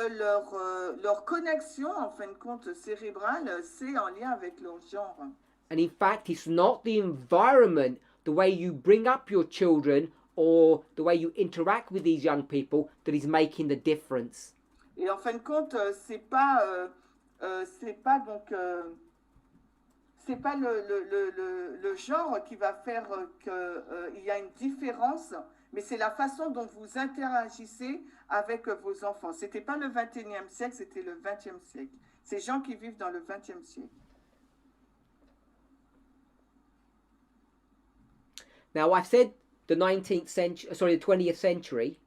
Speaker 2: leur connexion, en fin de compte, cérébrale, c'est en lien avec leur genre.
Speaker 1: And in fact, it's not the environment, the way you bring up your children or the way you interact with these young people that is making the difference.
Speaker 2: Et en fin de compte, c'est pas le genre qui va faire qu'il y a une différence, mais c'est la façon dont vous interagissez avec vos enfants. C'était pas le 21e siècle, c'était le 20e siècle. Ces gens qui vivent dans le 20e siècle.
Speaker 1: Now, I've said the 19th century, sorry, the 20th century,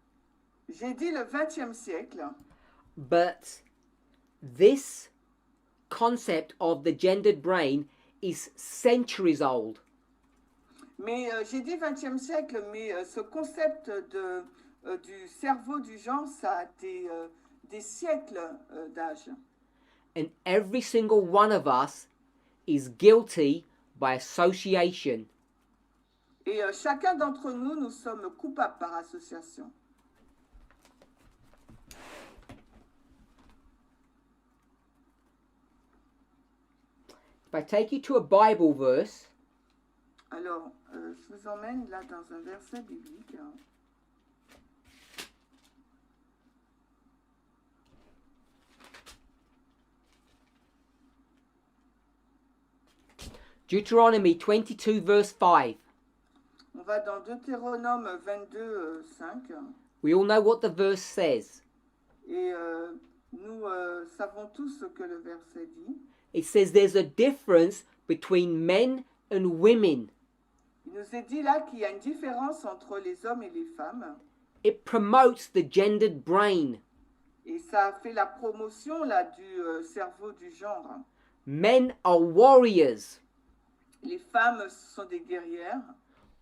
Speaker 2: J'ai dit le 20e siècle,
Speaker 1: but this concept of the gendered brain is centuries old.
Speaker 2: mais j'ai dit 20e siècle, mais ce concept du cerveau du genre, ça a des siècles d'âge.
Speaker 1: And every single one of us is guilty by association.
Speaker 2: Et chacun d'entre nous, nous sommes coupables par association.
Speaker 1: If I take you to a Bible verse,
Speaker 2: Alors, je vous emmène là dans un verset biblique. Hein.
Speaker 1: Deuteronomy 22 verse 5.
Speaker 2: On va dans Deutéronome 22, 5.
Speaker 1: We all know what the verse says.
Speaker 2: Et nous savons tous ce que le verset dit.
Speaker 1: It says there's a difference between men and women.
Speaker 2: Il nous est dit là qu'il y a une différence entre les hommes et les femmes.
Speaker 1: It promotes the gendered brain.
Speaker 2: Et ça fait la promotion là du cerveau du genre.
Speaker 1: Men are warriors.
Speaker 2: Les femmes, ce sont des guerrières.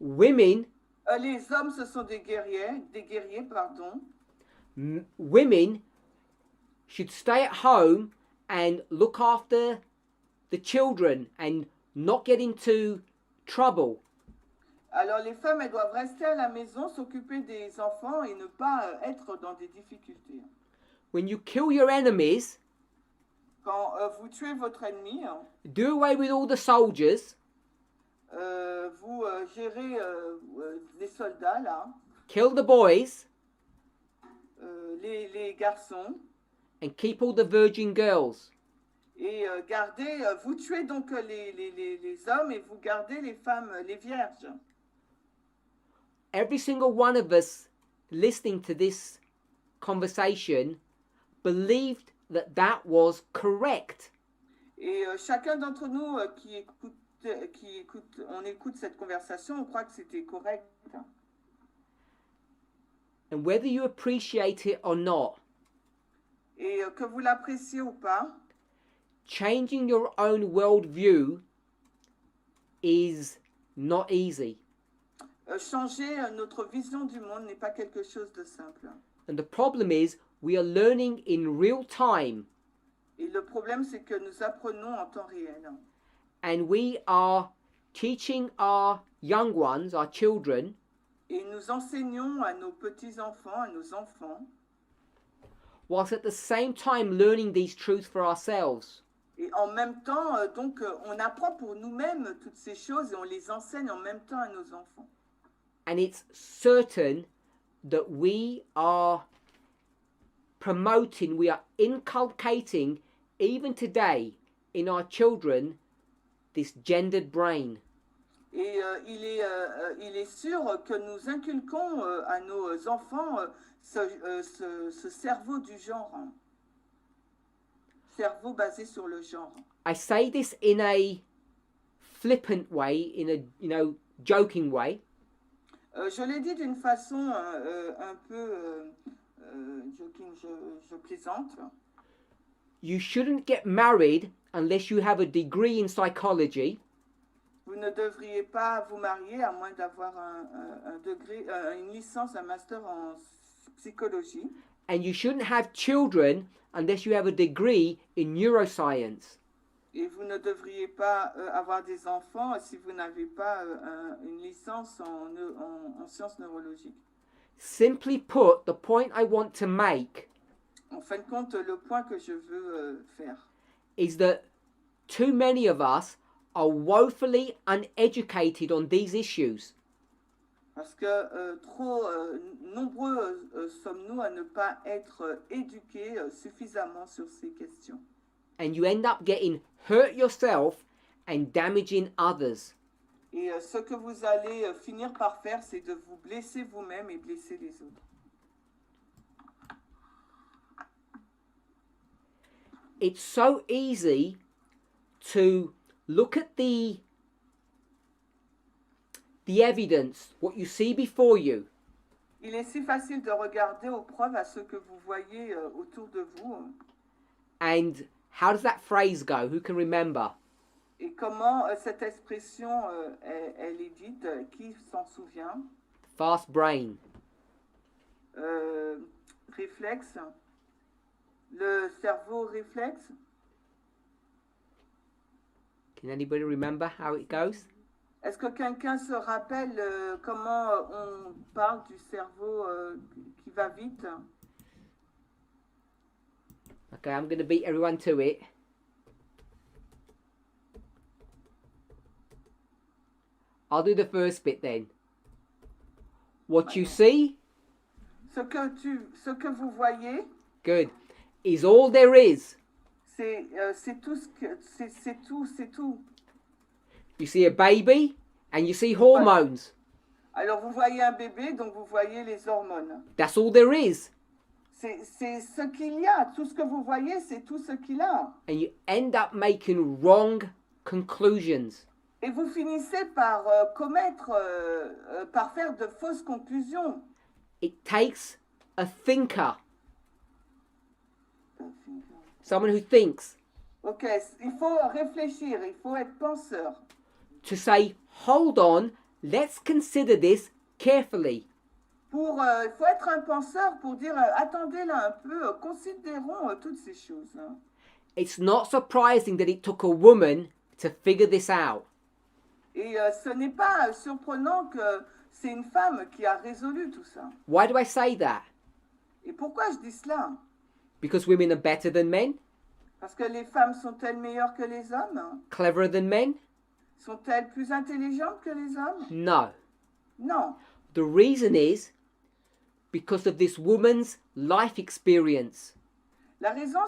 Speaker 1: Women,
Speaker 2: Les hommes, ce sont des guerriers, pardon.
Speaker 1: women should stay at home and look after the children and not get into trouble.
Speaker 2: Alors les femmes, elles doivent rester à la maison, s'occuper des enfants et ne pas être dans des difficultés.
Speaker 1: When you kill your enemies,
Speaker 2: Quand vous tuez votre ennemi,
Speaker 1: do away with all the soldiers,
Speaker 2: vous gérez les soldats là,
Speaker 1: kill the boys,
Speaker 2: les garçons,
Speaker 1: and keep all the virgin girls.
Speaker 2: et gardez, vous tuez donc les hommes et vous gardez les femmes, les vierges.
Speaker 1: Every single one of us listening to this conversation believed that that was correct.
Speaker 2: Et chacun d'entre nous qui écoute, on écoute cette conversation, on croit que c'était correct.
Speaker 1: And whether you appreciate it or not,
Speaker 2: Et que vous l'appréciez ou pas,
Speaker 1: changing your own worldview is not easy.
Speaker 2: changer notre vision du monde n'est pas quelque chose de simple.
Speaker 1: And the problem is we are learning in real time,
Speaker 2: Et le problème, c'est que nous apprenons en temps réel.
Speaker 1: and we are teaching our young ones, our children,
Speaker 2: Et nous enseignons à nos petits-enfants, à nos enfants,
Speaker 1: whilst at the same time learning these truths for ourselves.
Speaker 2: et en même temps, on apprend pour nous-mêmes toutes ces choses et on les enseigne en même temps à nos enfants.
Speaker 1: And it's certain that we are promoting, we are inculcating, even today, in our children, this gendered brain.
Speaker 2: Et il est sûr que nous inculquons à nos enfants ce cerveau du genre, cerveau basé sur le genre.
Speaker 1: I say this in a flippant way, in a, joking way.
Speaker 2: Je l'ai dit d'une façon un peu joking, je plaisante.
Speaker 1: You shouldn't get married unless you have a degree in psychology.
Speaker 2: Vous ne devriez pas vous marier à moins d'avoir un degré, une licence, un master en psychologie.
Speaker 1: And you shouldn't have children unless you have a degree in neuroscience.
Speaker 2: Et vous ne devriez pas avoir des enfants si vous n'avez pas une licence en sciences neurologiques.
Speaker 1: Simply put, the point I want to make
Speaker 2: En fin de compte, le point que je veux faire,
Speaker 1: is that too many of us are woefully uneducated on these issues.
Speaker 2: parce que trop nombreux sommes-nous à ne pas être éduqués suffisamment sur ces questions.
Speaker 1: And you end up getting hurt yourself and damaging others.
Speaker 2: Et ce que vous allez finir par faire, c'est de vous blesser vous-même et blesser les autres.
Speaker 1: It's so easy to look at the evidence, what you see before you,
Speaker 2: Il est si facile de regarder aux preuves à ce que vous voyez autour de vous.
Speaker 1: and how does that phrase go? Who can remember?
Speaker 2: Et comment cette expression, elle est dite, qui s'en souvient?
Speaker 1: Fast brain.
Speaker 2: Réflexe. Le cerveau réflexe.
Speaker 1: Can anybody remember how it goes?
Speaker 2: Est-ce que quelqu'un se rappelle comment on parle du cerveau qui va vite?
Speaker 1: Okay, I'm going to beat everyone to it. I'll do the first bit then. What you see,
Speaker 2: Ce que vous voyez,
Speaker 1: good, is all there is.
Speaker 2: c'est tout ce que c'est tout.
Speaker 1: You see a baby and you see hormones.
Speaker 2: Alors vous voyez un bébé, donc vous voyez les hormones.
Speaker 1: That's all there is.
Speaker 2: C'est ce qu'il y a. Tout ce que vous voyez, c'est tout ce qu'il a.
Speaker 1: And you end up making wrong conclusions.
Speaker 2: Et vous finissez par par faire de fausses conclusions.
Speaker 1: It takes a thinker, someone who thinks,
Speaker 2: Ok, il faut réfléchir, il faut être penseur.
Speaker 1: to say, hold on, let's consider this carefully.
Speaker 2: Il faut être un penseur pour dire, attendez là un peu, considérons toutes ces choses. Hein.
Speaker 1: It's not surprising that it took a woman to figure this out.
Speaker 2: Et ce n'est pas surprenant que c'est une femme qui a résolu tout ça.
Speaker 1: Why do I say that?
Speaker 2: Et pourquoi je dis cela?
Speaker 1: Because women are better than men?
Speaker 2: Parce que les femmes sont-elles meilleures que les hommes?
Speaker 1: Cleverer than men?
Speaker 2: Sont-elles plus intelligentes que les hommes?
Speaker 1: No.
Speaker 2: Non.
Speaker 1: The reason is because of this woman's life experience.
Speaker 2: La raison,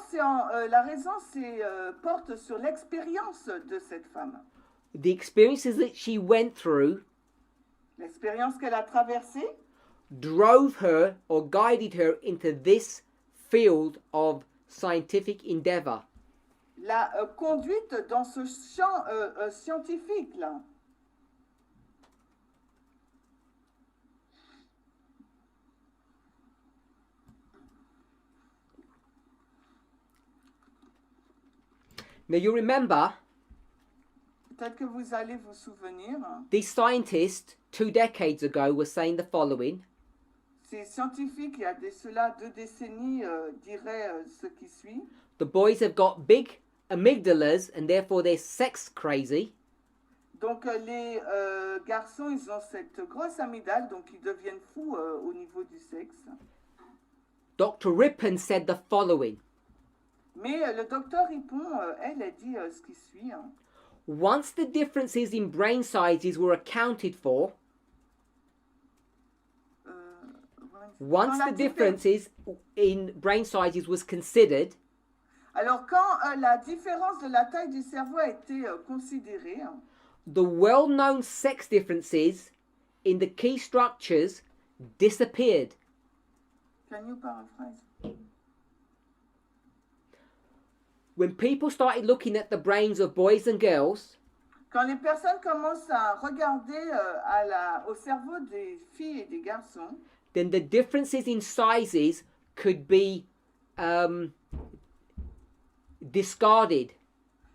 Speaker 2: porte sur l'expérience de cette femme.
Speaker 1: The experiences that she went through
Speaker 2: L'expérience qu'elle a traversée
Speaker 1: drove her or guided her into this field of scientific endeavor.
Speaker 2: l'a conduite dans ce champ scientifique là.
Speaker 1: Now you remember,
Speaker 2: Peut-être que vous allez vous souvenir,
Speaker 1: these scientists 2 decades ago were saying the following.
Speaker 2: ces scientifiques, il y a cela 2 décennies, diraient ce qui suit.
Speaker 1: The boys have got big amygdalas and therefore they're sex crazy.
Speaker 2: Donc les garçons, ils ont cette grosse amygdale, donc ils deviennent fous au niveau du sexe.
Speaker 1: Dr. Rippon said the following.
Speaker 2: Mais le docteur Rippon, elle a dit ce qui suit. Hein.
Speaker 1: Once the differences in brain sizes were accounted for, once the differences in brain sizes was considered,
Speaker 2: alors quand la différence de la taille du cerveau a été considérée, hein,
Speaker 1: the well-known sex differences in the key structures disappeared.
Speaker 2: can you paraphrase?
Speaker 1: When people started looking at the brains of boys and girls,
Speaker 2: Quand les personnes commencent à regarder au cerveau des filles et des garçons,
Speaker 1: then the differences in sizes could be discarded.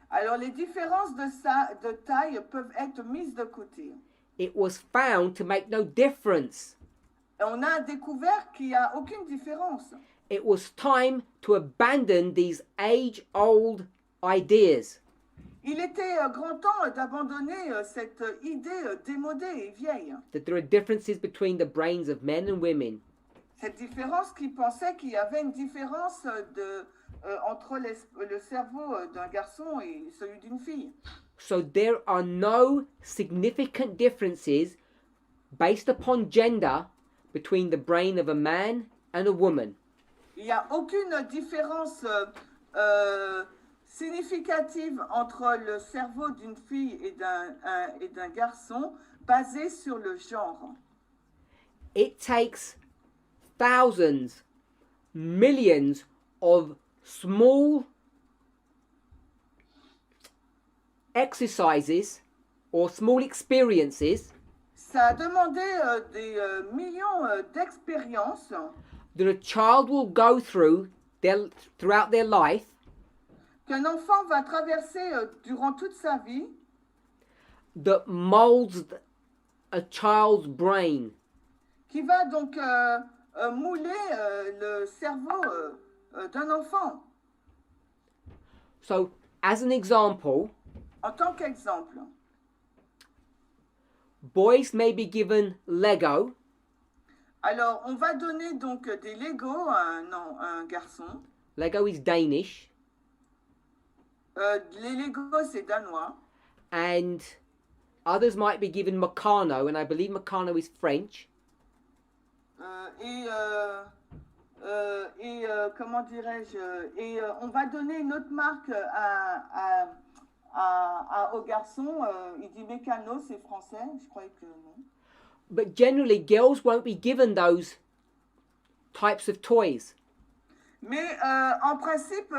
Speaker 2: alors les différences de taille peuvent être mises de côté.
Speaker 1: It was found to make no difference.
Speaker 2: Et on a découvert qu'il n'y a aucune différence.
Speaker 1: It was time to abandon these age-old ideas.
Speaker 2: Il était grand temps d'abandonner cette idée démodée et vieille.
Speaker 1: That there are differences between the brains of men and women.
Speaker 2: Cette différence qui pensait qu'il y avait une différence entre le cerveau d'un garçon et celui d'une fille.
Speaker 1: So there are no significant differences based upon gender between the brain of a man and a woman.
Speaker 2: Il n'y a aucune différence significative entre le cerveau d'une fille et d'un garçon basée sur le genre.
Speaker 1: It takes thousands, millions of small exercises or small experiences
Speaker 2: Ça a demandé des millions d'expériences
Speaker 1: that a child will go throughout their life
Speaker 2: qu'un enfant va traverser durant toute sa vie,
Speaker 1: that molds a child's brain.
Speaker 2: qui va donc mouler le cerveau d'un enfant.
Speaker 1: So, as an example,
Speaker 2: En tant qu'exemple,
Speaker 1: boys may be given Lego,
Speaker 2: alors on va donner donc des Lego à un garçon.
Speaker 1: Lego is Danish,
Speaker 2: Les Lego, c'est danois.
Speaker 1: and others might be given Meccano, and I believe Meccano is French.
Speaker 2: Comment dirais-je, on va donner une autre marque au garçon. Il dit mécano, c'est français, je croyais que non.
Speaker 1: But generally, girls won't be given those types of toys.
Speaker 2: Mais en principe,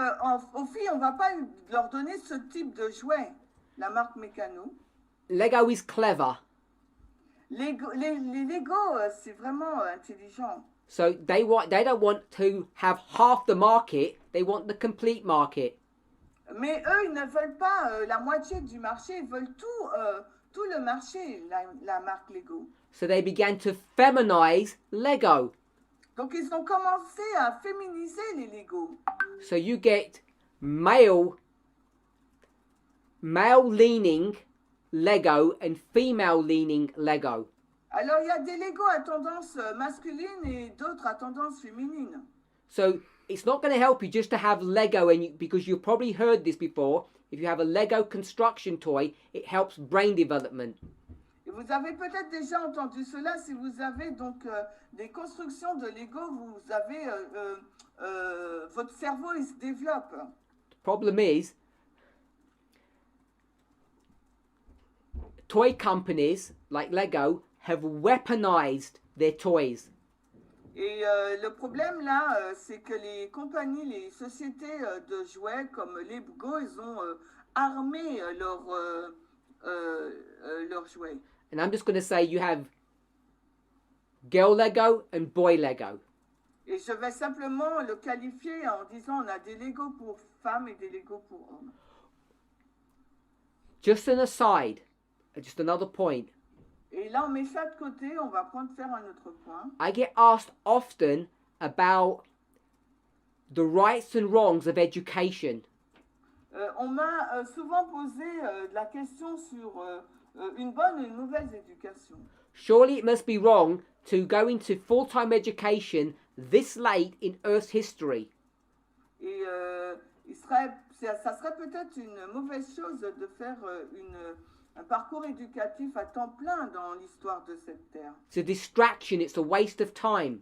Speaker 2: aux filles, on ne va pas leur donner ce type de jouet, la marque mécano.
Speaker 1: Lego is clever,
Speaker 2: Les Lego, c'est vraiment intelligent.
Speaker 1: so they don't want to have half the market, they want the complete market.
Speaker 2: Mais eux, ils ne veulent pas la moitié du marché, ils veulent tout le marché, la marque Lego.
Speaker 1: So they began to feminize Lego.
Speaker 2: Donc ils ont commencé à féminiser les Lego.
Speaker 1: So you get male leaning Lego and female leaning Lego.
Speaker 2: Alors il y a des Lego à tendance masculine et d'autres à tendance féminine.
Speaker 1: So it's not going to help you just to have Lego, because you've probably heard this before. If you have a Lego construction toy, it helps brain development.
Speaker 2: Et vous avez peut-être déjà entendu cela. Si vous avez donc des constructions de Lego, vous avez votre cerveau, il se développe.
Speaker 1: The problem is, toy companies like Lego have weaponized their toys.
Speaker 2: Et le problème là, c'est que les compagnies, les sociétés de jouets comme Lego, ils ont armé leurs jouets.
Speaker 1: And I'm just going to say you have girl Lego and boy Lego.
Speaker 2: Et je vais simplement le qualifier en disant on a des Lego pour femmes et des Lego pour hommes.
Speaker 1: Just an aside, just another point.
Speaker 2: Et là, on met ça de côté, on va faire un autre point.
Speaker 1: I get asked often about the rights and wrongs of education.
Speaker 2: On m'a souvent posé la question sur une bonne et une mauvaise éducation.
Speaker 1: Surely it must be wrong to go into full-time education this late in Earth's history.
Speaker 2: Et ça serait peut-être une mauvaise chose de faire un parcours éducatif à temps plein dans l'histoire de cette terre.
Speaker 1: It's a distraction, it's a waste of time.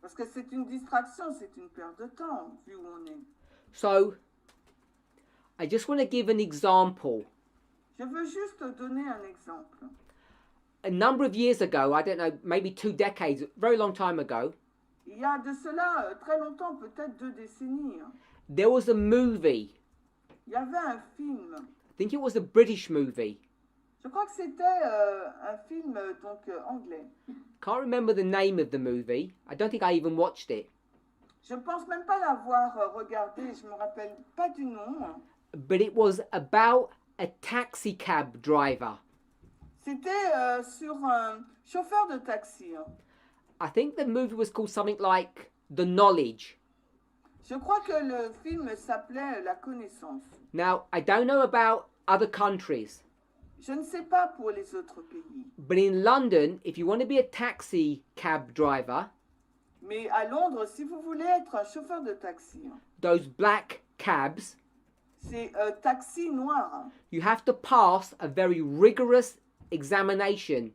Speaker 2: Parce que c'est une distraction, c'est une perte de temps, vu où on est.
Speaker 1: So, I just want to give an example.
Speaker 2: Je veux juste donner un exemple.
Speaker 1: A number of years ago, I don't know, maybe 2 decades, a very long time ago,
Speaker 2: Il y a de cela très longtemps, peut-être 2 décennies,
Speaker 1: there was a movie.
Speaker 2: il y avait un film.
Speaker 1: I think it was a British movie.
Speaker 2: Je crois que c'était un film anglais.
Speaker 1: Can't remember the name of the movie. I don't think I even watched it.
Speaker 2: Je ne pense même pas l'avoir regardé, je ne me rappelle pas du nom.
Speaker 1: But it was about a taxi cab driver.
Speaker 2: C'était sur un chauffeur de taxi.
Speaker 1: I think the movie was called something like The Knowledge.
Speaker 2: Je crois que le film s'appelait La Connaissance.
Speaker 1: Now, I don't know about other countries,
Speaker 2: Je ne sais pas pour les autres pays.
Speaker 1: but in London, if you want to be a taxi cab driver,
Speaker 2: Mais à Londres, si vous voulez être un chauffeur de taxi,
Speaker 1: those black cabs,
Speaker 2: c'est taxi noir.
Speaker 1: you have to pass a very rigorous examination.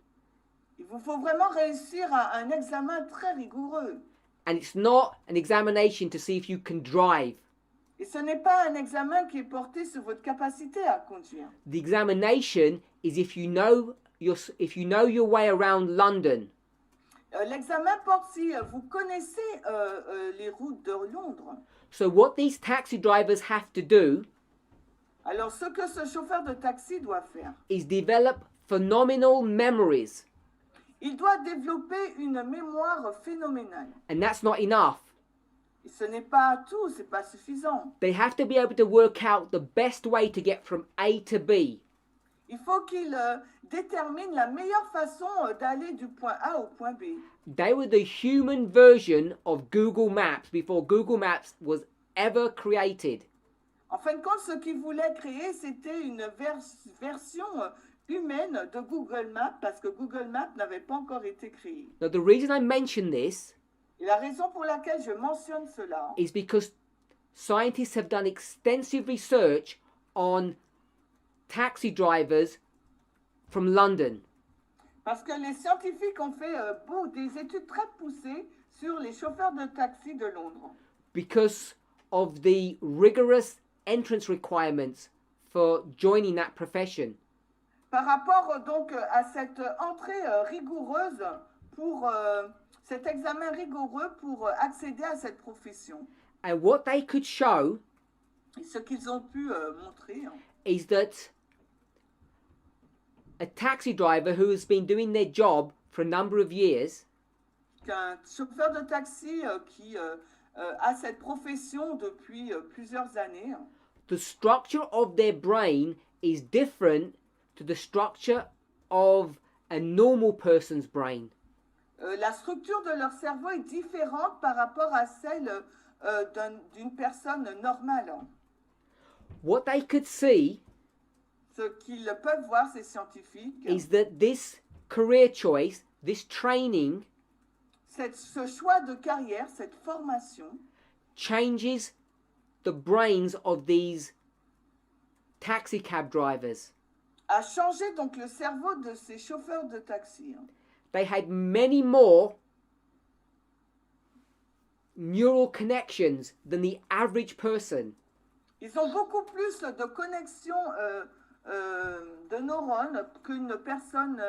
Speaker 2: Il vous faut vraiment réussir un examen très rigoureux.
Speaker 1: And it's not an examination to see if you can drive.
Speaker 2: Et ce n'est pas un examen qui est porté sur votre capacité à conduire.
Speaker 1: The examination is if you know your way around London.
Speaker 2: L'examen porte si vous connaissez les routes de Londres.
Speaker 1: So what these taxi drivers have to do
Speaker 2: Alors, ce que ce chauffeur de taxi doit faire,
Speaker 1: is develop phenomenal memories.
Speaker 2: il doit développer une mémoire phénoménale.
Speaker 1: And that's not enough.
Speaker 2: Et ce n'est pas tout, c'est pas suffisant.
Speaker 1: They have to be able to work out the best way to get from A to B.
Speaker 2: Il faut qu'il détermine la meilleure façon d'aller du point A au point B.
Speaker 1: They were the human version of Google Maps before Google Maps was ever created.
Speaker 2: En fin de compte, ce qu'il voulait créer, c'était une version humaine de Google Maps parce que Google Maps n'avait pas encore été créé.
Speaker 1: Now, the reason I mention this
Speaker 2: Et la raison pour laquelle je mentionne cela,
Speaker 1: is because scientists have done extensive research on taxi drivers from London.
Speaker 2: parce que les scientifiques ont fait des études très poussées sur les chauffeurs de taxi de Londres.
Speaker 1: Because of the rigorous entrance requirements for joining that profession.
Speaker 2: Par rapport donc à cette entrée rigoureuse pour cet examen rigoureux pour accéder à cette profession.
Speaker 1: And what they could show
Speaker 2: Et ce qu'ils ont pu montrer,
Speaker 1: is that a taxi driver who has been doing their job for a number of years
Speaker 2: qu'un chauffeur de taxi qui a cette profession depuis plusieurs années,
Speaker 1: the structure of their brain is different to the structure of a normal person's brain.
Speaker 2: La structure de leur cerveau est différente par rapport à celle d'une personne normale.
Speaker 1: What they could see
Speaker 2: Ce qu'ils peuvent voir, ces scientifiques,
Speaker 1: is that this career choice, this training,
Speaker 2: ce choix de carrière, cette formation,
Speaker 1: changes the brains of these taxi cab drivers.
Speaker 2: a changé donc le cerveau de ces chauffeurs de taxi.
Speaker 1: They had many more neural connections than the average person.
Speaker 2: Ils ont beaucoup plus de connexions de neurones qu'une personne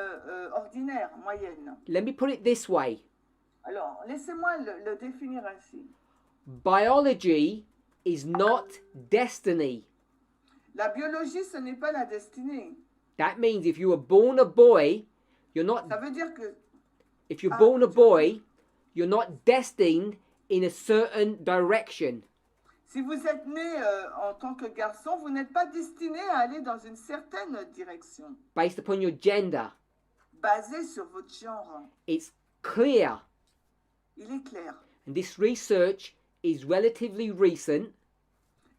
Speaker 2: ordinaire, moyenne.
Speaker 1: Let me put it this way.
Speaker 2: Alors, laissez-moi le définir ainsi.
Speaker 1: Biology is not destiny.
Speaker 2: La biologie, ce n'est pas la destinée.
Speaker 1: That means if you were born a boy, you're not
Speaker 2: Ça veut dire que
Speaker 1: if you're born a boy, you're not destined in a certain direction.
Speaker 2: si vous êtes né en tant que garçon, vous n'êtes pas destiné à aller dans une certaine direction,
Speaker 1: Based upon your gender.
Speaker 2: basée sur votre genre.
Speaker 1: It's clear,
Speaker 2: Il est clair.
Speaker 1: and this research is relatively recent,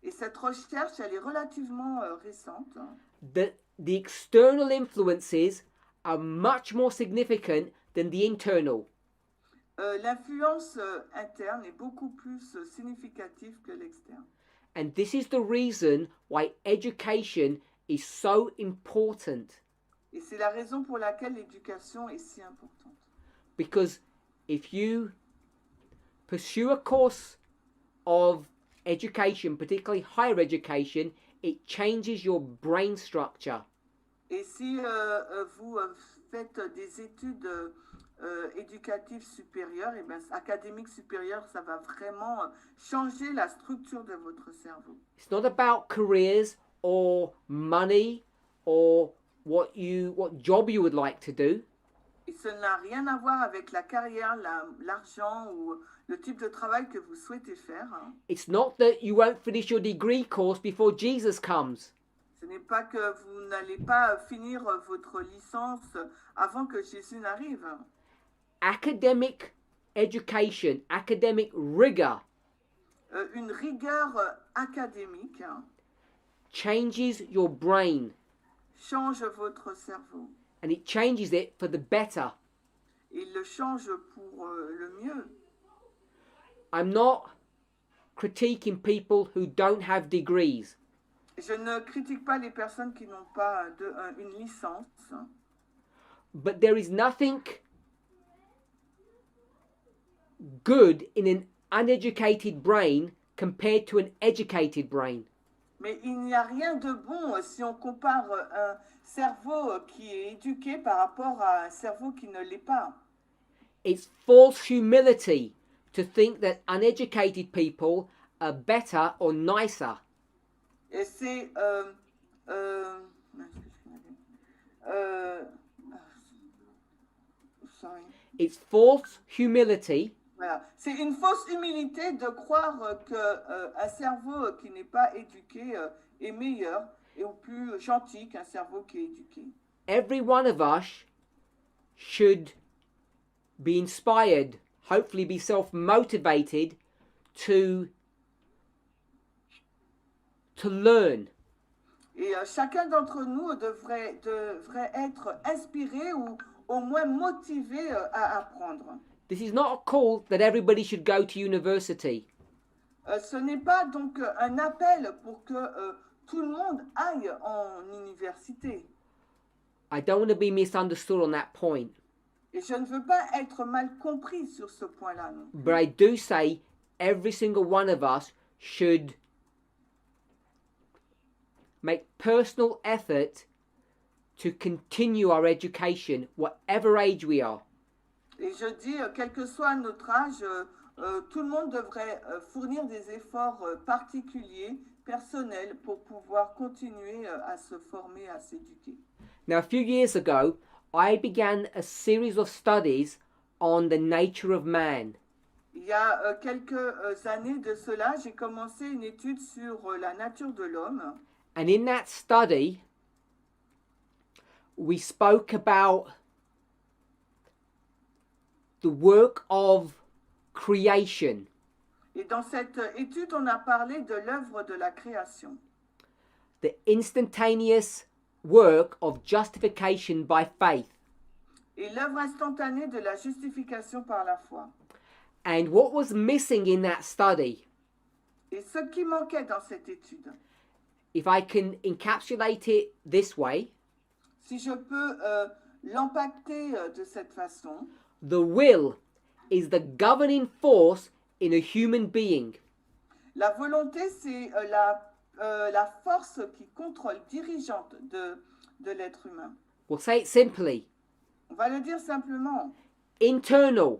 Speaker 2: Et cette recherche, elle est relativement récente.
Speaker 1: that the external influences are much more significant than the internal.
Speaker 2: L'influence interne est beaucoup plus significative que l'externe.
Speaker 1: And this is the reason why education is so important.
Speaker 2: Et c'est la raison pour laquelle l'éducation est si importante.
Speaker 1: Because if you pursue a course of education, particularly higher education, it changes your brain structure.
Speaker 2: Et si vous faites des études éducatives supérieures, et bien, académiques supérieures, ça va vraiment changer la structure de votre cerveau.
Speaker 1: It's not about careers or money or what job you would like to do.
Speaker 2: Et ça n'a rien à voir avec la carrière, l'argent ou le type de travail que vous souhaitez faire.
Speaker 1: It's not that you won't finish your degree course before Jesus comes.
Speaker 2: Ce n'est pas que vous n'allez pas finir votre licence avant que Jésus n'arrive.
Speaker 1: Academic education, academic rigor
Speaker 2: Une rigueur académique
Speaker 1: changes your brain,
Speaker 2: change votre cerveau.
Speaker 1: and it changes it for the better.
Speaker 2: Il le change pour le mieux.
Speaker 1: I'm not critiquing people who don't have degrees.
Speaker 2: Je ne critique pas les personnes qui n'ont pas une licence,
Speaker 1: But there is nothing good in an uneducated brain compared to an educated brain.
Speaker 2: mais il n'y a rien de bon si on compare un cerveau qui est éduqué par rapport à un cerveau qui ne l'est pas.
Speaker 1: It's false humility to think that uneducated people are better or nicer.
Speaker 2: Et c'est sorry.
Speaker 1: It's false humility
Speaker 2: Voilà. C'est une fausse humilité de croire qu'un cerveau qui n'est pas éduqué est meilleur et ou plus gentil qu'un cerveau qui est éduqué.
Speaker 1: Every one of us should be inspired, hopefully be self-motivated to learn.
Speaker 2: Et chacun d'entre nous devrait être inspiré ou au moins motivé à apprendre.
Speaker 1: This is not a call that everybody should go to university.
Speaker 2: Ce n'est pas donc un appel pour que tout le monde aille en université.
Speaker 1: I don't want to be misunderstood on that point.
Speaker 2: Et je ne veux pas être mal compris sur ce point-là. Non.
Speaker 1: But I do say every single one of us should make personal effort to continue our education, whatever age we are.
Speaker 2: Et je dis, quel que soit notre âge, tout le monde devrait fournir des efforts particuliers, personnels, pour pouvoir continuer à se former, à s'éduquer.
Speaker 1: Now, a few years ago, I began a series of studies on the nature of man.
Speaker 2: Il y a quelques années de cela, j'ai commencé une étude sur la nature de l'homme.
Speaker 1: And in that study, we spoke about the work of creation.
Speaker 2: Et dans cette étude, on a parlé de l'œuvre de la création.
Speaker 1: The instantaneous work of justification by faith.
Speaker 2: Et l'œuvre instantanée de la justification par la foi.
Speaker 1: And what was missing in that study,
Speaker 2: Et ce qui manquait dans cette étude,
Speaker 1: if I can encapsulate it this way,
Speaker 2: si je peux l'empacter de cette façon,
Speaker 1: the will is the governing force in a human being.
Speaker 2: la volonté, c'est la force qui contrôle, dirigeante de l'être humain.
Speaker 1: We'll say it simply.
Speaker 2: On va le dire simplement.
Speaker 1: Internal,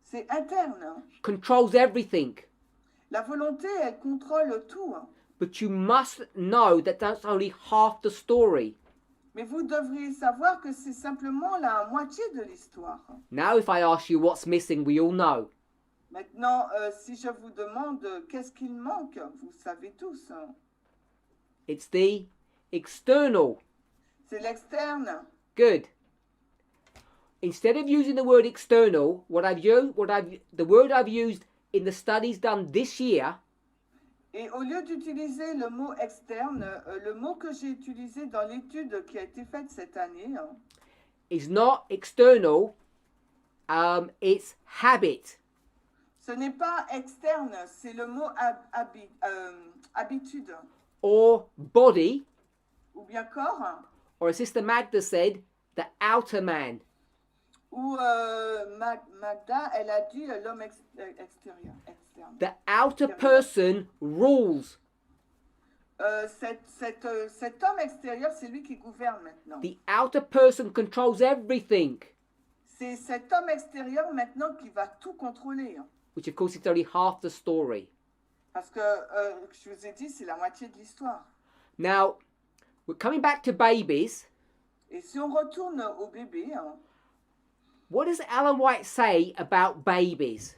Speaker 2: C'est interne.
Speaker 1: controls everything.
Speaker 2: La volonté, elle contrôle tout.
Speaker 1: But you must know that that's only half the story.
Speaker 2: Mais vous devriez savoir que c'est simplement la moitié de l'histoire.
Speaker 1: Now if I ask you what's missing, we all know.
Speaker 2: Maintenant, si je vous demande qu'est-ce qu'il manque, vous savez tous.
Speaker 1: It's the external.
Speaker 2: C'est l'externe.
Speaker 1: Good. Instead of using the word external, the word I've used in the studies done this year
Speaker 2: Et au lieu d'utiliser le mot externe, le mot que j'ai utilisé dans l'étude qui a été faite cette année,
Speaker 1: is not external, it's habit.
Speaker 2: ce n'est pas externe, c'est le mot habitude.
Speaker 1: Or body,
Speaker 2: Ou bien corps,
Speaker 1: or as Sister Magda said, the outer man.
Speaker 2: ou Magda, elle a dit l'homme extérieur, externe.
Speaker 1: The outer person rules.
Speaker 2: Cet homme extérieur, c'est lui qui gouverne maintenant.
Speaker 1: The outer person controls everything,
Speaker 2: C'est cet homme extérieur maintenant qui va tout contrôler.
Speaker 1: which of course is only half the story.
Speaker 2: Parce que, je vous ai dit, c'est la moitié de l'histoire.
Speaker 1: Now, we're coming back to babies.
Speaker 2: Et si on retourne au bébé,
Speaker 1: What does Ellen White say about babies?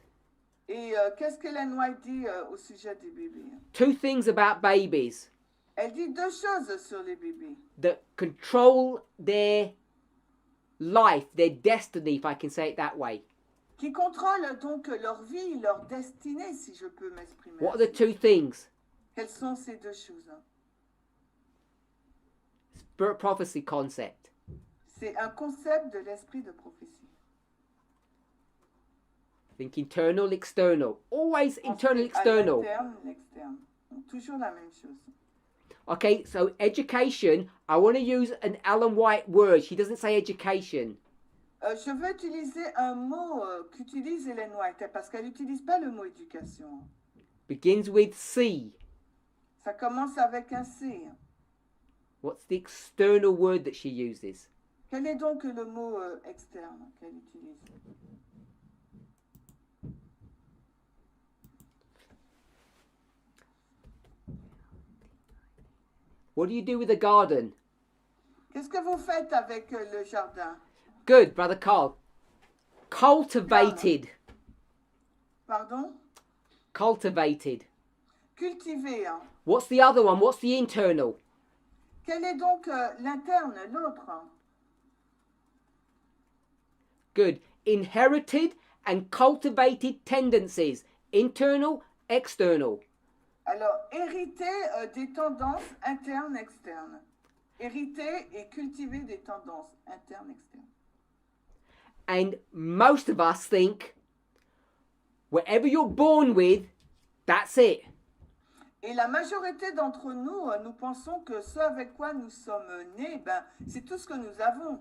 Speaker 2: et qu'est-ce qu'Ellen White dit au sujet des bébés?
Speaker 1: Two things about babies
Speaker 2: Elle dit deux choses sur les bébés
Speaker 1: that control their life, their destiny, if I can say it that way.
Speaker 2: qui contrôlent donc leur vie, leur destinée, si je peux m'exprimer.
Speaker 1: What are the
Speaker 2: ainsi.
Speaker 1: two things?
Speaker 2: Quelles sont ces deux choses?
Speaker 1: Spirit prophecy concept.
Speaker 2: C'est un concept de l'esprit de prophétie.
Speaker 1: Think internal, external. Always internal,
Speaker 2: Ensuite, à
Speaker 1: external.
Speaker 2: l'interne, l'externe. Donc, toujours la même chose.
Speaker 1: Okay, so education, I want to use an Ellen White word. She doesn't say education.
Speaker 2: Je veux utiliser un mot qu'utilise Ellen White, parce qu'elle n'utilise pas le mot éducation.
Speaker 1: Begins with C.
Speaker 2: Ça commence avec un C.
Speaker 1: What's the external word that she uses?
Speaker 2: Quel est donc le mot externe qu'elle utilise?
Speaker 1: What do you do with a garden?
Speaker 2: Qu'est-ce que vous faites avec le jardin?
Speaker 1: Good, Brother Carl. Cultivated.
Speaker 2: Pardon?
Speaker 1: Cultivated.
Speaker 2: Cultiver. Hein.
Speaker 1: What's the other one? What's the internal?
Speaker 2: Quel est donc l'interne, l'autre?
Speaker 1: Good. Inherited and cultivated tendencies. Internal, external.
Speaker 2: Alors, hériter des tendances internes, externes. Hériter et cultiver des tendances internes, externes.
Speaker 1: And most of us think, whatever you're born with, that's it.
Speaker 2: Et la majorité d'entre nous, nous pensons que ce avec quoi nous sommes nés, c'est tout ce que nous avons.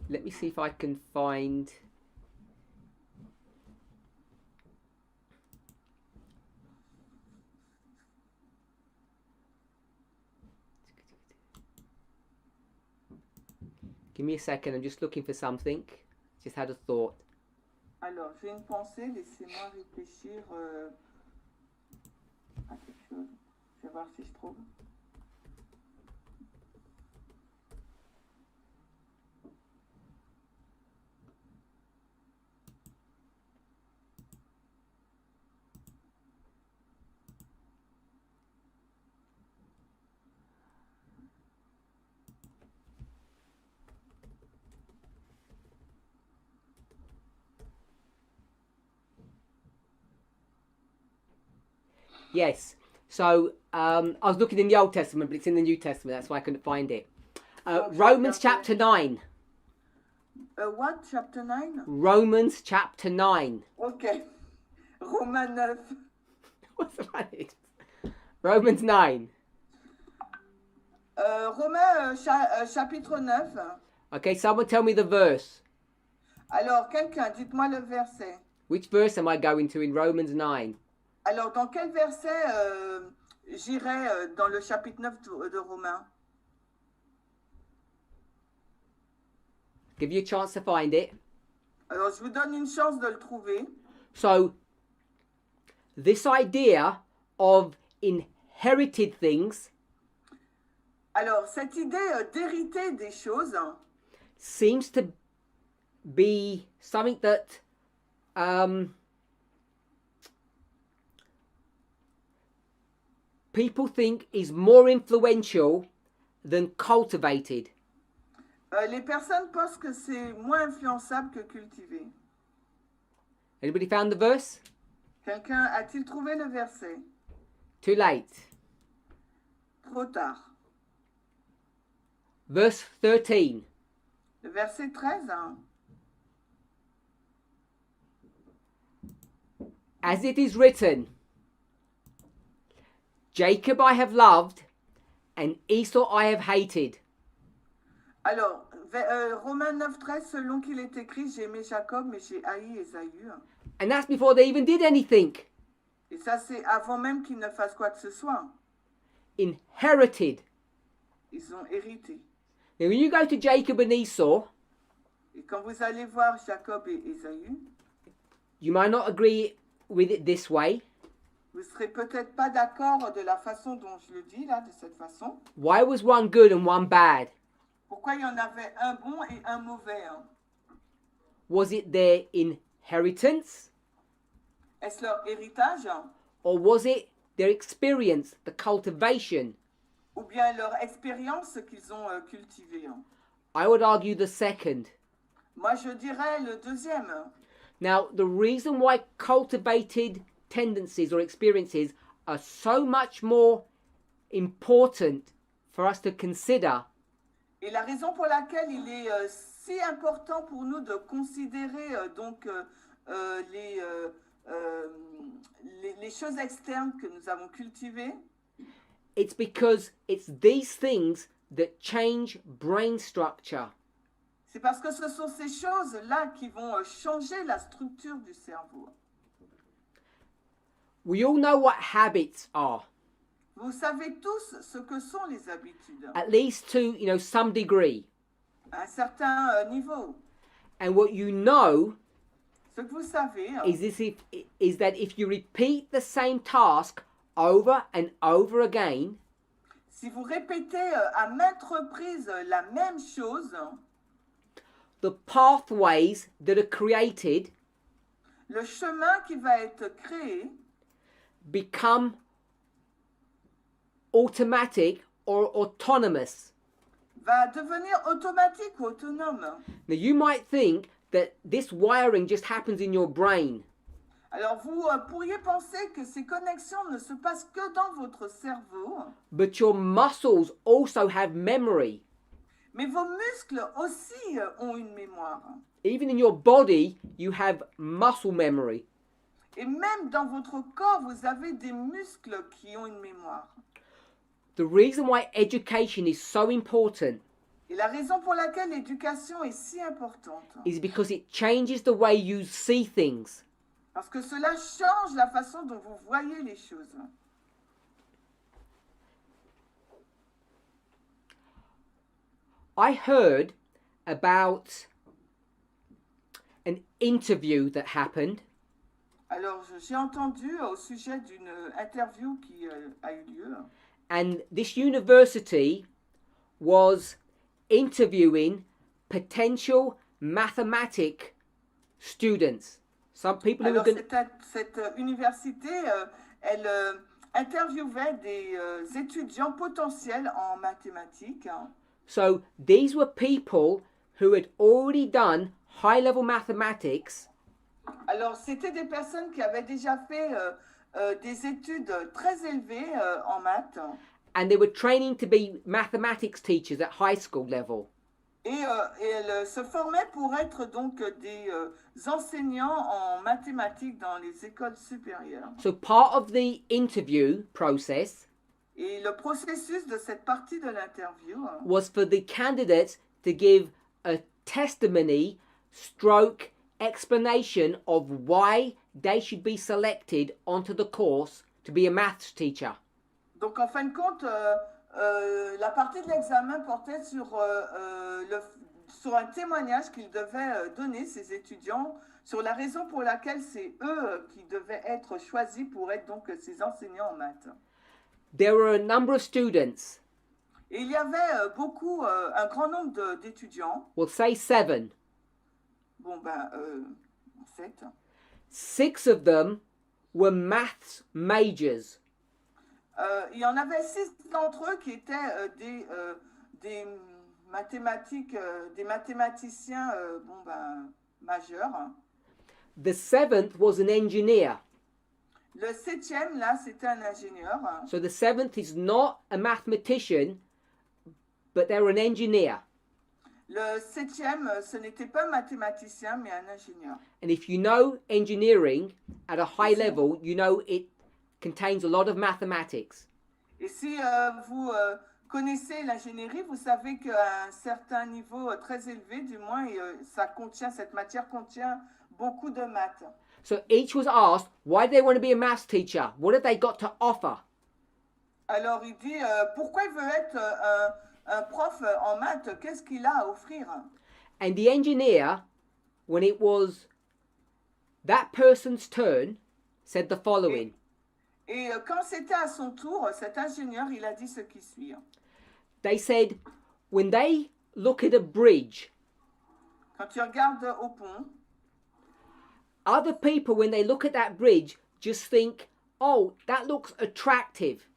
Speaker 1: Let me see if I can find... Give me a second, I'm just looking for something. Just had a thought.
Speaker 2: Alors, j'ai une pensée, laissez-moi réfléchir à quelque chose. Je vais voir si je trouve.
Speaker 1: Yes. So I was looking in the Old Testament, but it's in the New Testament. That's why I couldn't find it. Romans chapter 9.
Speaker 2: What? Chapter 9?
Speaker 1: Romans chapter 9.
Speaker 2: Ok. Romains 9.
Speaker 1: What's the matter? Romans 9.
Speaker 2: Romains chapitre 9.
Speaker 1: Okay, someone tell me the verse.
Speaker 2: Alors, quelqu'un, dites-moi le verset.
Speaker 1: Which verse am I going to in Romans 9?
Speaker 2: Alors, dans quel verset j'irai dans le chapitre 9 de Romains?
Speaker 1: Give you a chance to find it.
Speaker 2: Alors, je vous donne une chance de le trouver.
Speaker 1: So, this idea of inherited things
Speaker 2: Alors, cette idée d'hériter des choses
Speaker 1: seems to be something that people think is more influential than cultivated.
Speaker 2: Les personnes pensent que c'est moins influençable que cultivé.
Speaker 1: Anybody found the verse?
Speaker 2: Quelqu'un a-t-il trouvé le verset?
Speaker 1: Too late.
Speaker 2: Trop tard.
Speaker 1: Verse 13.
Speaker 2: Le verset 13. Hein?
Speaker 1: As it is written, Jacob I have loved, and Esau I have hated.
Speaker 2: Alors, Romains 9, 13, selon qu'il est écrit, j'ai aimé Jacob, mais j'ai haï Ésaü.
Speaker 1: And that's before they even did anything.
Speaker 2: Et ça, c'est avant même qu'ils ne fassent quoi que ce soit.
Speaker 1: Inherited.
Speaker 2: Ils ont hérité.
Speaker 1: Now, when you go to Jacob and Esau,
Speaker 2: Et quand vous allez voir Jacob et Ésaü,
Speaker 1: you might not agree with it this way.
Speaker 2: vous ne serez peut-être pas d'accord de la façon dont je le dis, là, de cette façon.
Speaker 1: Why was one good and one bad?
Speaker 2: Pourquoi il y en avait un bon et un mauvais? Hein?
Speaker 1: Was it their inheritance?
Speaker 2: Est-ce leur héritage?
Speaker 1: Or was it their experience, the cultivation?
Speaker 2: Ou bien leur expérience qu'ils ont cultivée? Hein?
Speaker 1: I would argue the second.
Speaker 2: Moi, je dirais le deuxième.
Speaker 1: Now, the reason why cultivated tendencies or experiences are so much more important for us to consider
Speaker 2: Et la raison pour laquelle il est si important pour nous de considérer les choses externes que nous avons cultivées,
Speaker 1: it's because it's these things that change brain structure.
Speaker 2: c'est parce que ce sont ces choses-là qui vont changer la structure du cerveau.
Speaker 1: We all know what habits are,
Speaker 2: Vous savez tous ce que sont les habitudes,
Speaker 1: at least to, some degree.
Speaker 2: à un certain niveau.
Speaker 1: And what you know
Speaker 2: Ce que vous savez,
Speaker 1: is that if you repeat the same task over and over again,
Speaker 2: si vous répétez à maintes reprises la même chose,
Speaker 1: the pathways that are created
Speaker 2: le chemin qui va être créé
Speaker 1: become automatic or autonomous.
Speaker 2: va devenir automatique ou autonome.
Speaker 1: Now you might think that this wiring just happens in your brain,
Speaker 2: Alors vous pourriez penser que ces connexions ne se passent que dans votre cerveau,
Speaker 1: but your muscles also have memory.
Speaker 2: mais vos muscles aussi ont une mémoire.
Speaker 1: Even in your body, you have muscle memory.
Speaker 2: Et même dans votre corps, vous avez des muscles qui ont une mémoire.
Speaker 1: The reason why education is so important
Speaker 2: Et la raison pour laquelle l'éducation est si importante,
Speaker 1: is because it changes the way you see things.
Speaker 2: parce que cela change la façon dont vous voyez les choses.
Speaker 1: I heard about an interview that happened
Speaker 2: Alors, j'ai entendu au sujet d'une interview qui a eu lieu.
Speaker 1: and this university was interviewing potential mathematic students. Some people who were
Speaker 2: Alors,
Speaker 1: going
Speaker 2: cette université, elle interviewait des étudiants potentiels en mathématiques.
Speaker 1: So these were people who had already done high-level mathematics
Speaker 2: Alors, c'était des personnes qui avaient déjà fait des études très élevées en maths.
Speaker 1: and they were training to be mathematics teachers at high school level.
Speaker 2: Et elles se formaient pour être donc des enseignants en mathématiques dans les écoles supérieures.
Speaker 1: So part of the interview process
Speaker 2: Et le processus de cette partie de l'interview
Speaker 1: was for the candidates to give a testimony stroke explanation of why they should be selected onto the course to be a maths teacher.
Speaker 2: donc en fin de compte, la partie de l'examen portait sur un témoignage qu'ils devaient donner, ces étudiants, sur la raison pour laquelle c'est eux qui devaient être choisis pour être donc ces enseignants en maths.
Speaker 1: There were a number of students,
Speaker 2: Et il y avait un grand nombre d'étudiants.
Speaker 1: we'll say 7.
Speaker 2: Bon, ben, 7.
Speaker 1: 6 of them were maths majors.
Speaker 2: Il y en avait 6 d'entre eux qui étaient des mathématiciens majeurs.
Speaker 1: The 7th was an engineer.
Speaker 2: Le 7e, là, c'était un ingénieur.
Speaker 1: So the 7th is not a mathematician, but they're an engineer.
Speaker 2: Le 7e, ce n'était pas un mathématicien, mais un ingénieur.
Speaker 1: And if you know engineering at a high level, you know it contains a lot of mathematics.
Speaker 2: Et si vous connaissez l'ingénierie, vous savez qu'à un certain niveau très élevé, du moins, cette matière contient beaucoup de maths.
Speaker 1: So each was asked why they want to be a maths teacher. What have they got to offer?
Speaker 2: Alors il dit pourquoi il veut être un prof en maths, qu'est-ce qu'il a à offrir?
Speaker 1: And the engineer, when it was that person's turn, said the following.
Speaker 2: Et quand c'était à son tour, cet ingénieur, il a dit ce qui suit.
Speaker 1: They said, when they look at a bridge,
Speaker 2: Quand tu regardes au pont,
Speaker 1: other people, when they look at that bridge, just think, oh, that looks attractive.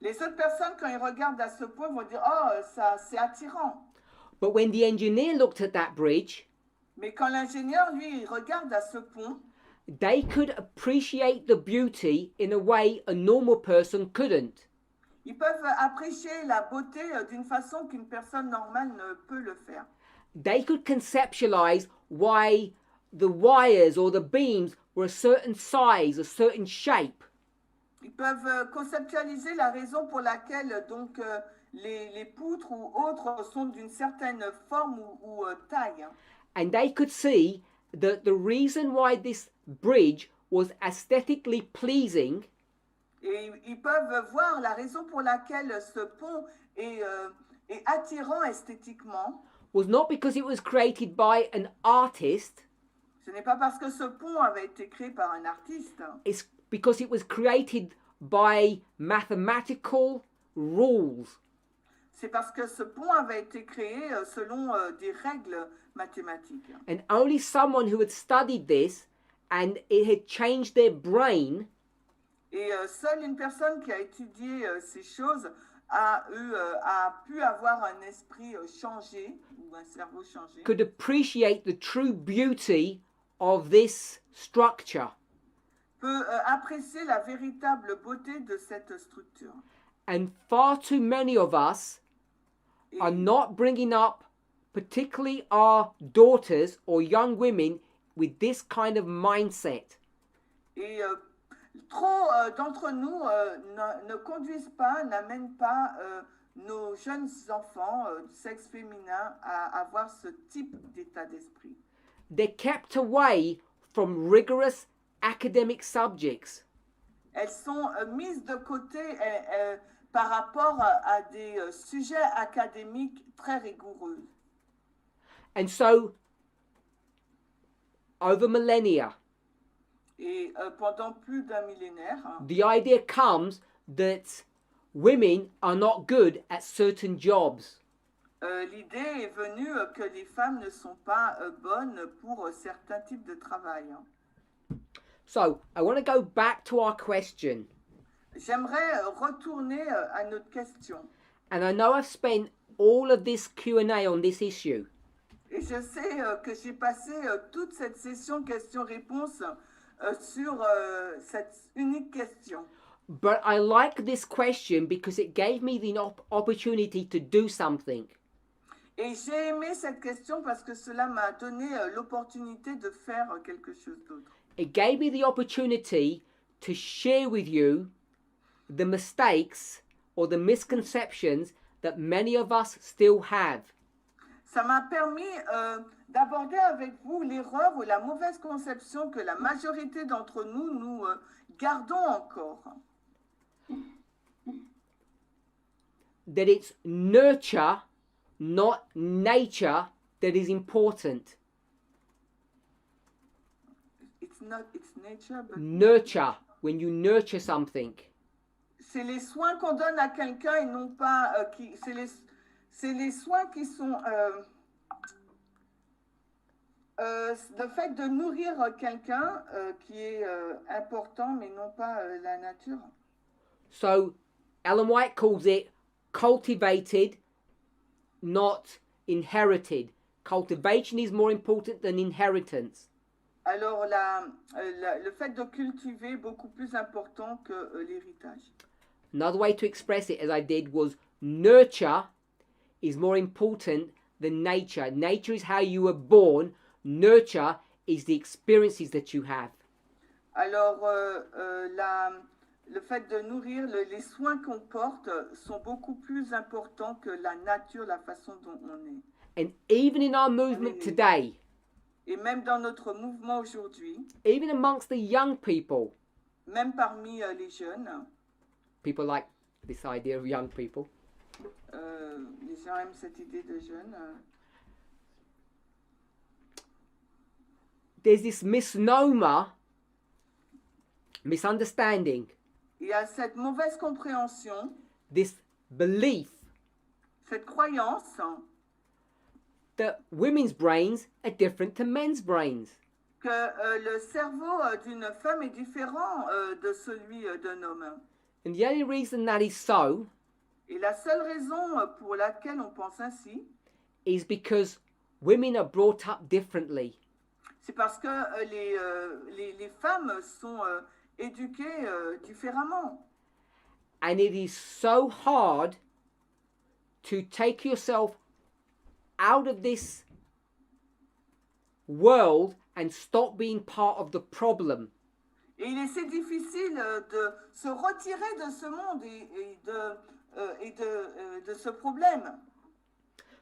Speaker 2: les autres personnes, quand ils regardent à ce pont, vont dire « Oh, ça, c'est attirant ».
Speaker 1: But when the engineer looked at that bridge,
Speaker 2: Mais quand l'ingénieur, lui, il regarde à ce pont,
Speaker 1: they could appreciate the beauty in a way a normal person couldn't.
Speaker 2: ils peuvent apprécier la beauté d'une façon qu'une personne normale ne peut le faire.
Speaker 1: They could conceptualize why the wires or the beams were a certain size, a certain shape.
Speaker 2: Ils peuvent conceptualiser la raison pour laquelle donc les poutres ou autres sont d'une certaine forme ou taille.
Speaker 1: And they could see that the reason why this bridge was aesthetically pleasing
Speaker 2: Et ils peuvent voir la raison pour laquelle ce pont est attirant esthétiquement.
Speaker 1: was not because it was created by an artist,
Speaker 2: Ce n'est pas parce que ce pont avait été créé par un artiste.
Speaker 1: it's because it was created by mathematical rules.
Speaker 2: C'est parce que ce pont avait été créé selon des règles mathématiques.
Speaker 1: And only someone who had studied this and it had changed their brain
Speaker 2: Et seule une personne qui a étudié ces choses a pu avoir un esprit changé, ou un cerveau changé,
Speaker 1: could appreciate the true beauty of this structure.
Speaker 2: peut apprécier la véritable beauté de cette structure.
Speaker 1: And far too many of us
Speaker 2: Et,
Speaker 1: are not bringing up, particularly our daughters or young women, with this kind of mindset.
Speaker 2: et trop d'entre nous ne conduisent pas, n'amènent pas nos jeunes enfants du sexe féminin à avoir ce type d'état d'esprit.
Speaker 1: They're kept away from rigorous academic subjects.
Speaker 2: Elles sont mises de côté par rapport à des sujets académiques très rigoureux.
Speaker 1: And so, over millennia,
Speaker 2: Et pendant plus d'un millénaire,
Speaker 1: the idea comes that women are not good at certain jobs.
Speaker 2: l'idée est venue que les femmes ne sont pas bonnes pour certains types de travail.
Speaker 1: So, I want to go back to our question.
Speaker 2: J'aimerais retourner à notre question.
Speaker 1: And I know I've spent all of this Q&A on this issue.
Speaker 2: Et je sais que j'ai passé toute cette session questions-réponses sur cette unique question.
Speaker 1: But I like this question because it gave me the opportunity to do something.
Speaker 2: Et j'ai aimé cette question parce que cela m'a donné l'opportunité de faire quelque chose d'autre.
Speaker 1: It gave me the opportunity to share with you the mistakes or the misconceptions that many of us still have.
Speaker 2: Ça m'a permis d'aborder avec vous l'erreur ou la mauvaise conception que la majorité d'entre nous gardons encore.
Speaker 1: That it's nurture, not nature, that is important.
Speaker 2: It's nature, but
Speaker 1: Nurture, when you nurture something.
Speaker 2: c'est les soins qu'on donne à quelqu'un et non pas c'est les soins qui sont le fait de nourrir quelqu'un qui est important mais non pas la nature.
Speaker 1: So Ellen White calls it cultivated, not inherited. Cultivation is more important than inheritance.
Speaker 2: Alors le fait de cultiver est beaucoup plus important que l'héritage.
Speaker 1: Another way to express it, as I did, was nurture is more important than nature. Nature is how you were born. Nurture is the experiences that you have.
Speaker 2: Alors le fait de nourrir, les soins qu'on porte sont beaucoup plus importants que la nature, la façon dont on est.
Speaker 1: And even in our movement today,
Speaker 2: Et même dans notre mouvement aujourd'hui,
Speaker 1: even amongst the young people,
Speaker 2: même parmi les jeunes,
Speaker 1: people like this idea of young people,
Speaker 2: les gens aiment cette idée de jeunes.
Speaker 1: There's this misnomer, misunderstanding,
Speaker 2: Il y a cette mauvaise compréhension,
Speaker 1: this belief
Speaker 2: cette croyance
Speaker 1: that women's brains are different to men's brains.
Speaker 2: que le cerveau d'une femme est différent de celui d'un homme.
Speaker 1: And the only reason that is so
Speaker 2: Et la seule raison pour laquelle on pense ainsi,
Speaker 1: is because women are brought up differently.
Speaker 2: c'est parce que les femmes sont éduquées différemment.
Speaker 1: And it is so hard to take yourself out of this world and stop being part of the problem.
Speaker 2: Et il est si difficile de se retirer de ce monde et de ce problème.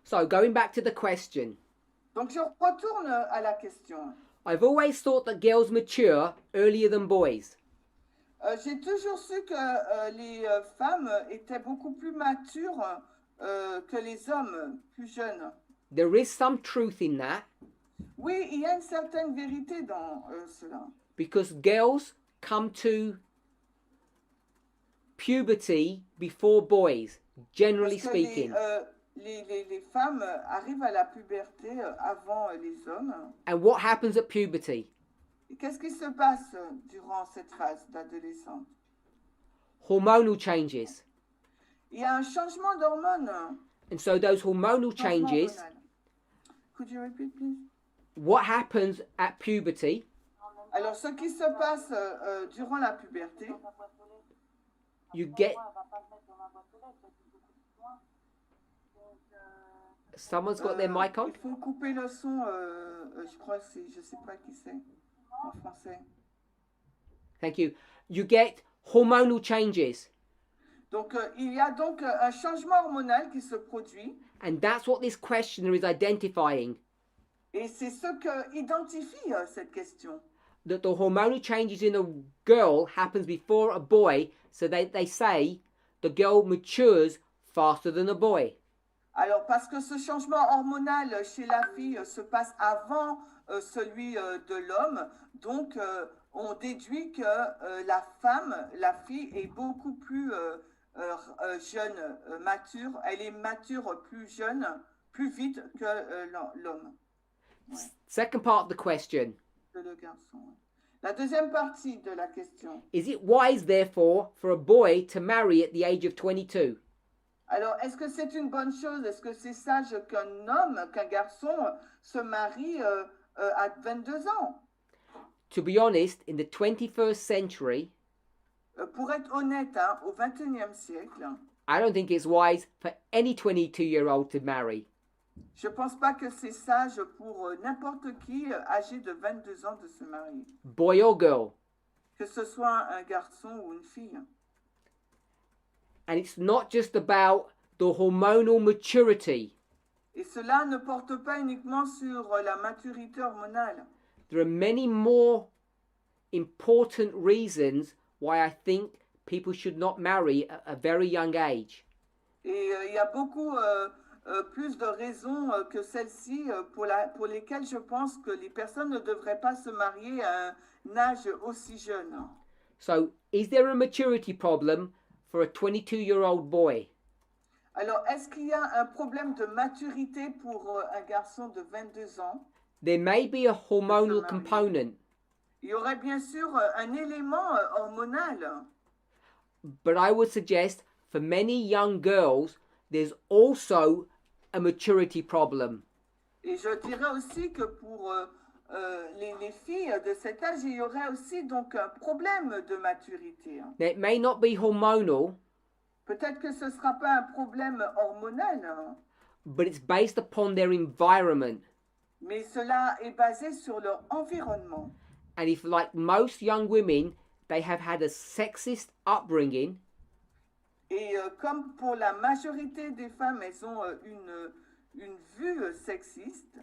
Speaker 1: So going back to the question,
Speaker 2: Donc je retourne à la question.
Speaker 1: I've always thought that girls mature earlier than boys.
Speaker 2: J'ai toujours su que les femmes étaient beaucoup plus matures que les hommes plus jeunes.
Speaker 1: There is some truth in that
Speaker 2: Oui, il y a une certaine vérité dans cela.
Speaker 1: because girls come to puberty before boys, generally
Speaker 2: Parce que
Speaker 1: speaking.
Speaker 2: les femmes arrivent à la puberté avant les hommes.
Speaker 1: And what happens at puberty?
Speaker 2: Et qu'est-ce qui se passe durant cette phase d'adolescence?
Speaker 1: Hormonal changes.
Speaker 2: Il y a un changement d'hormones.
Speaker 1: And so those hormonal
Speaker 2: Changement
Speaker 1: changes,
Speaker 2: hormonal. Could you repeat, please?
Speaker 1: what happens at puberty
Speaker 2: Alors, ce qui se passe durant la puberté,
Speaker 1: you get someone's got their mic on.
Speaker 2: il faut couper le son, je crois, je sais pas qui c'est en français.
Speaker 1: Thank you. You get hormonal changes,
Speaker 2: Donc, il y a donc un changement hormonal qui se produit,
Speaker 1: and that's what this questioner is identifying,
Speaker 2: et c'est ce que identifie cette question.
Speaker 1: that the hormonal changes in a girl happens before a boy, so they say the girl matures faster than a boy.
Speaker 2: Alors, parce que ce changement hormonal chez la fille se passe avant celui de l'homme, donc on déduit que la fille est beaucoup plus jeune, mature. Elle est mature plus jeune, plus vite que l'homme. Ouais,
Speaker 1: Second part of the question,
Speaker 2: que le garçon. Ouais. La deuxième partie de la question.
Speaker 1: is it wise therefore for a boy to marry at the age of 22?
Speaker 2: Alors, est-ce que c'est une bonne chose? Est-ce que c'est sage qu'un homme, qu'un garçon se marie à 22 ans?
Speaker 1: to be honest, in the 21st century,
Speaker 2: Pour être honnête, hein, au XXIe siècle,
Speaker 1: I don't think it's wise for any 22-year-old to marry.
Speaker 2: je ne pense pas que c'est sage pour n'importe qui âgé de 22 ans de se marier,
Speaker 1: Boy or girl.
Speaker 2: que ce soit un garçon ou une fille.
Speaker 1: And it's not just about the hormonal maturity.
Speaker 2: Et cela ne porte pas uniquement sur la maturité hormonale.
Speaker 1: There are many more important reasons why I think people should not marry at a very young age.
Speaker 2: Et il y a beaucoup plus de raisons que celle-ci pour lesquelles je pense que les personnes ne devraient pas se marier à un âge aussi jeune.
Speaker 1: So, is there a maturity problem for a 22-year-old boy?
Speaker 2: Alors, est-ce qu'il y a un problème de maturité pour un garçon de 22 ans?
Speaker 1: There may be a hormonal component,
Speaker 2: Il y aurait bien sûr un élément hormonal.
Speaker 1: but I would suggest for many young girls, there's also a maturity problem.
Speaker 2: Et je dirais aussi que pour les filles de cet âge, il y aurait aussi donc un problème de maturité.
Speaker 1: Now, it may not be hormonal,
Speaker 2: Peut-être que ce ne sera pas un problème hormonal,
Speaker 1: but it's based upon their environment.
Speaker 2: mais cela est basé sur leur environnement.
Speaker 1: And if, like most young women, they have had a sexist upbringing,
Speaker 2: Et comme pour la majorité des femmes, elles ont une vue sexiste,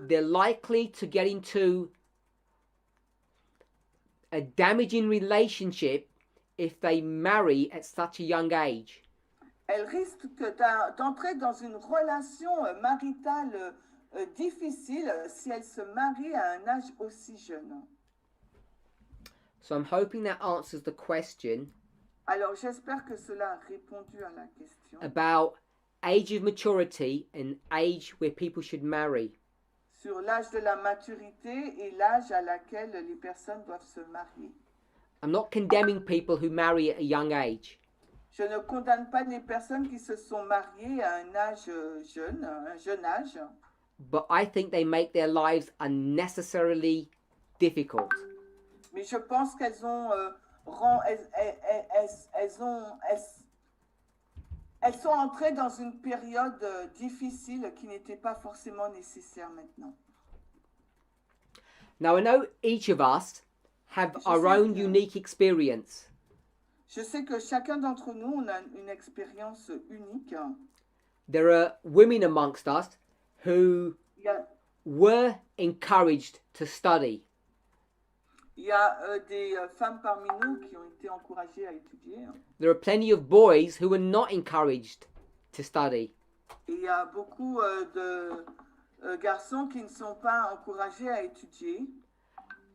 Speaker 1: they're likely to get into a damaging relationship if they marry at such a young age.
Speaker 2: elles risquent d'entrer dans une relation maritale difficile si elles se marient à un âge aussi jeune.
Speaker 1: So I'm hoping that answers the question
Speaker 2: Alors j'espère que cela a répondu à la question
Speaker 1: about age of maturity and age where people should marry.
Speaker 2: sur l'âge de la maturité et l'âge à laquelle les personnes doivent se marier.
Speaker 1: I'm not condemning people who marry at a young age.
Speaker 2: Je ne condamne pas les personnes qui se sont mariées à un âge jeune, un jeune âge,
Speaker 1: But I think they make their lives unnecessarily difficult.
Speaker 2: mais je pense qu'elles ont, elles sont entrées dans une période difficile qui n'était pas forcément nécessaire maintenant.
Speaker 1: Now I know each of us have our own unique experience.
Speaker 2: Je sais que chacun d'entre nous, on a une expérience unique.
Speaker 1: There are women amongst us who
Speaker 2: Il y a,
Speaker 1: were encouraged to study.
Speaker 2: il y a des femmes parmi nous qui ont été encouragées à étudier.
Speaker 1: There are plenty of boys who were not encouraged to study.
Speaker 2: Et il y a beaucoup de garçons qui ne sont pas encouragés à étudier.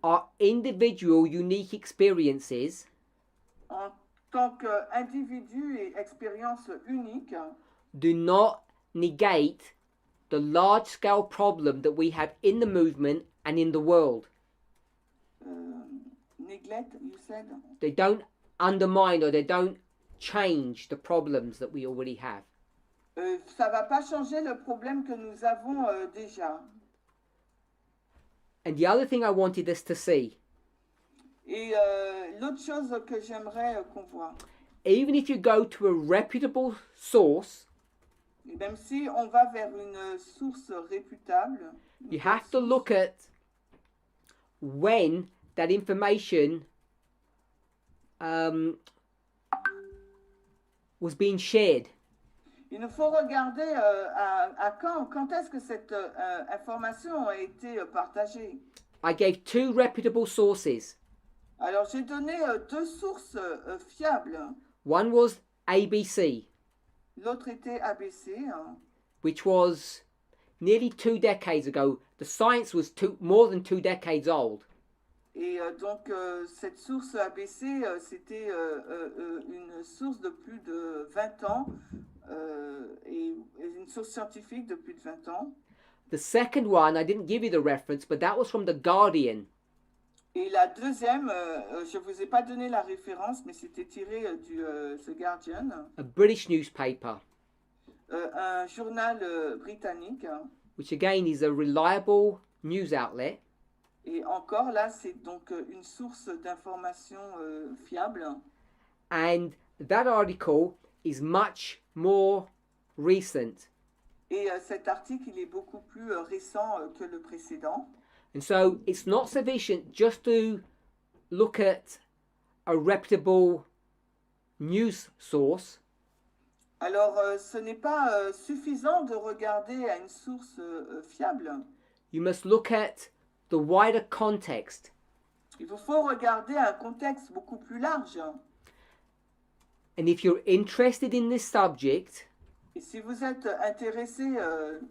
Speaker 1: Our individual unique experiences
Speaker 2: En tant qu'individu et expérience unique,
Speaker 1: do not negate the large-scale problem that we have in the movement and in the world.
Speaker 2: neglect, you said.
Speaker 1: They don't undermine or they don't change the problems that we already have.
Speaker 2: Ça va pas changer le problème que nous avons déjà.
Speaker 1: And the other thing I wanted us to see,
Speaker 2: Et l'autre chose que j'aimerais qu'on voit,
Speaker 1: even if you go to a reputable source,
Speaker 2: et même si on va vers une source réputable,
Speaker 1: you have to look at when that information was being shared.
Speaker 2: il nous faut regarder à quand est-ce que cette information a été partagée.
Speaker 1: I gave 2 reputable sources.
Speaker 2: Alors j'ai donné 2 sources fiables.
Speaker 1: One was ABC,
Speaker 2: L'autre était ABC.
Speaker 1: which was nearly 2 decades ago. The science was more than 2 decades old.
Speaker 2: Et donc cette source ABC, c'était une source de plus de 20 ans et une source scientifique de plus de 20 ans.
Speaker 1: The second one, I didn't give you the reference, but that was from The Guardian.
Speaker 2: Et la deuxième, je ne vous ai pas donné la référence, mais c'était tiré du The Guardian,
Speaker 1: A British newspaper,
Speaker 2: un journal britannique,
Speaker 1: which again is a reliable news outlet.
Speaker 2: Et encore là, c'est donc une source d'information fiable.
Speaker 1: And that article is much more recent.
Speaker 2: Et cet article, il est beaucoup plus récent que le précédent.
Speaker 1: And so it's not sufficient just to look at a reputable news source.
Speaker 2: Alors, ce n'est pas suffisant de regarder à une source fiable.
Speaker 1: You must look at the wider context.
Speaker 2: Il vous faut regarder un contexte beaucoup plus large.
Speaker 1: And if you're interested in this subject,
Speaker 2: Et si vous êtes intéressé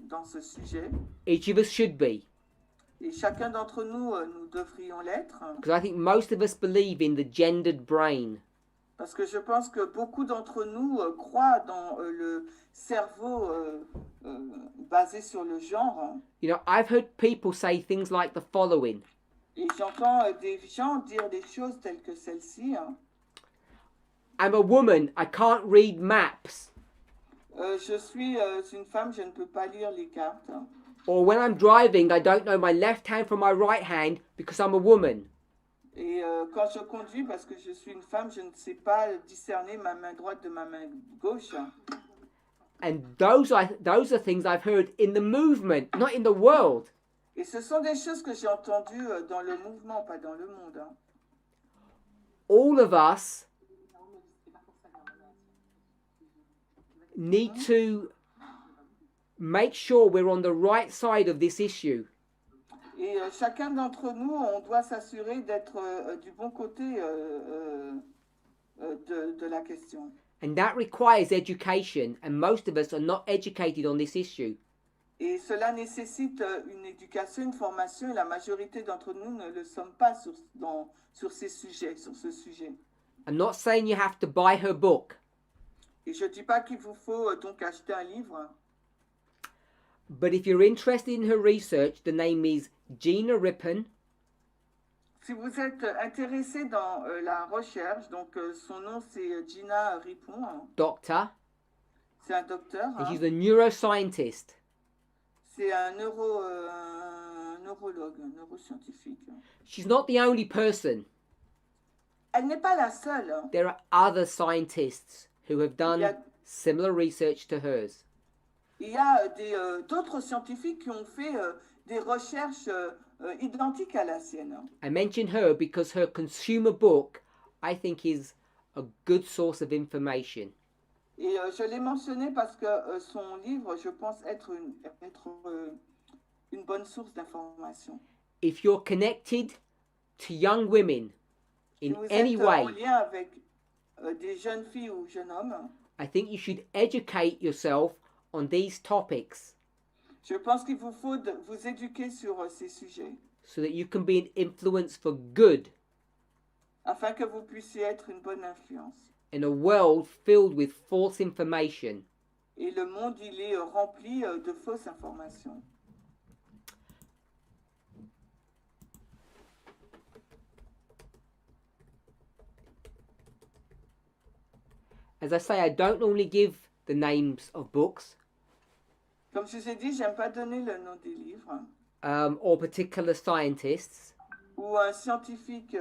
Speaker 2: dans ce sujet,
Speaker 1: each of us should be,
Speaker 2: et chacun d'entre nous, nous devrions l'être,
Speaker 1: because I think most of us believe in the gendered brain.
Speaker 2: parce que je pense que beaucoup d'entre nous croient dans le cerveau basé sur le genre.
Speaker 1: You know, I've heard people say things like the following.
Speaker 2: Et j'entends des gens dire des choses telles que celle-ci.
Speaker 1: I'm a woman, I can't read maps.
Speaker 2: Je suis une femme, je ne peux pas lire les cartes.
Speaker 1: Or when I'm driving, I don't know my left hand from my right hand because I'm a woman.
Speaker 2: Et quand je conduis, parce que je suis une femme, je ne sais pas discerner ma main droite de ma main gauche.
Speaker 1: And those are things I've heard in the movement, not in the world.
Speaker 2: Et ce sont des choses que j'ai entendues dans le mouvement, pas dans le monde.
Speaker 1: All of us need to make sure we're on the right side of this issue.
Speaker 2: Et chacun d'entre nous, on doit s'assurer d'être du bon côté de la question.
Speaker 1: And that requires education, and most of us are not educated on this issue.
Speaker 2: Et cela nécessite une éducation, une formation, et la majorité d'entre nous ne le sommes pas sur ces sujets, sur ce sujet.
Speaker 1: I'm not saying you have to buy her book,
Speaker 2: Et je ne dis pas qu'il vous faut donc acheter un livre,
Speaker 1: but if you're interested in her research, the name is Gina Rippon.
Speaker 2: si vous êtes intéressé dans la recherche, donc son nom c'est Gina Rippon,
Speaker 1: Doctor,
Speaker 2: c'est un docteur,
Speaker 1: and she's a neuroscientist.
Speaker 2: c'est un neurologue, un neuroscientifique.
Speaker 1: She's not the only person.
Speaker 2: Elle n'est pas la seule.
Speaker 1: There are other scientists who have done similar research to hers.
Speaker 2: Il y a d'autres scientifiques qui ont fait des recherches identiques à la sienne.
Speaker 1: I mention her because her consumer book, I think, is a good source of information.
Speaker 2: Et je l'ai mentionné parce que son livre, je pense, être une bonne source d'information.
Speaker 1: If you're connected to young women
Speaker 2: Si
Speaker 1: in
Speaker 2: vous
Speaker 1: any
Speaker 2: êtes
Speaker 1: way,
Speaker 2: en lien avec des jeunes filles ou jeunes hommes,
Speaker 1: I think you should educate yourself on these topics
Speaker 2: je pense qu'il vous faut vous éduquer sur ces sujets
Speaker 1: so that you can be an influence for good
Speaker 2: afin que vous puissiez être une bonne influence.
Speaker 1: in a world filled with false information.
Speaker 2: Et le monde, il est rempli de fausses informations.
Speaker 1: As I say, I don't normally give the names of books
Speaker 2: Comme je vous ai dit, j'aime pas donner le nom des livres
Speaker 1: or particular scientists,
Speaker 2: ou un scientifique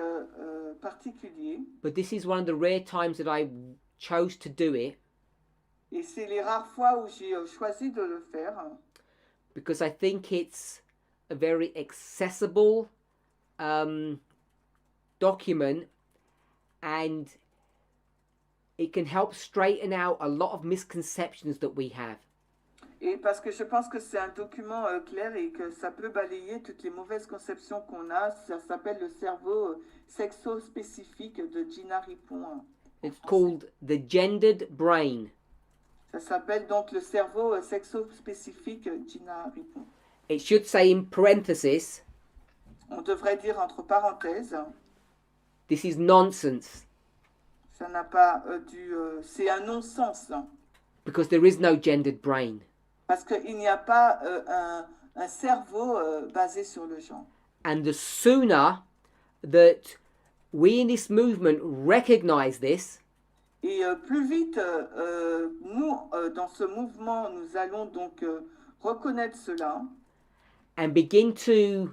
Speaker 2: particulier.
Speaker 1: but this is one of the rare times that I chose to do it
Speaker 2: Et c'est les rares fois où j'ai choisi de le faire
Speaker 1: because I think it's a very accessible document and it can help straighten out a lot of misconceptions that we have.
Speaker 2: et parce que je pense que c'est un document clair et que ça peut balayer toutes les mauvaises conceptions qu'on a. Ça s'appelle le cerveau sexo-spécifique de Gina Rippon.
Speaker 1: It's called The Gendered Brain.
Speaker 2: Ça s'appelle donc le cerveau sexo-spécifique Gina Rippon.
Speaker 1: It should say in parenthesis,
Speaker 2: On devrait dire entre parenthèses,
Speaker 1: this is nonsense
Speaker 2: ça n'a pas c'est un non-sens
Speaker 1: because there is no gendered brain.
Speaker 2: parce qu'il n'y a pas un cerveau basé sur le genre.
Speaker 1: And the sooner that we in this movement recognize this,
Speaker 2: Et plus vite, nous, dans ce mouvement, nous allons donc reconnaître cela
Speaker 1: and begin to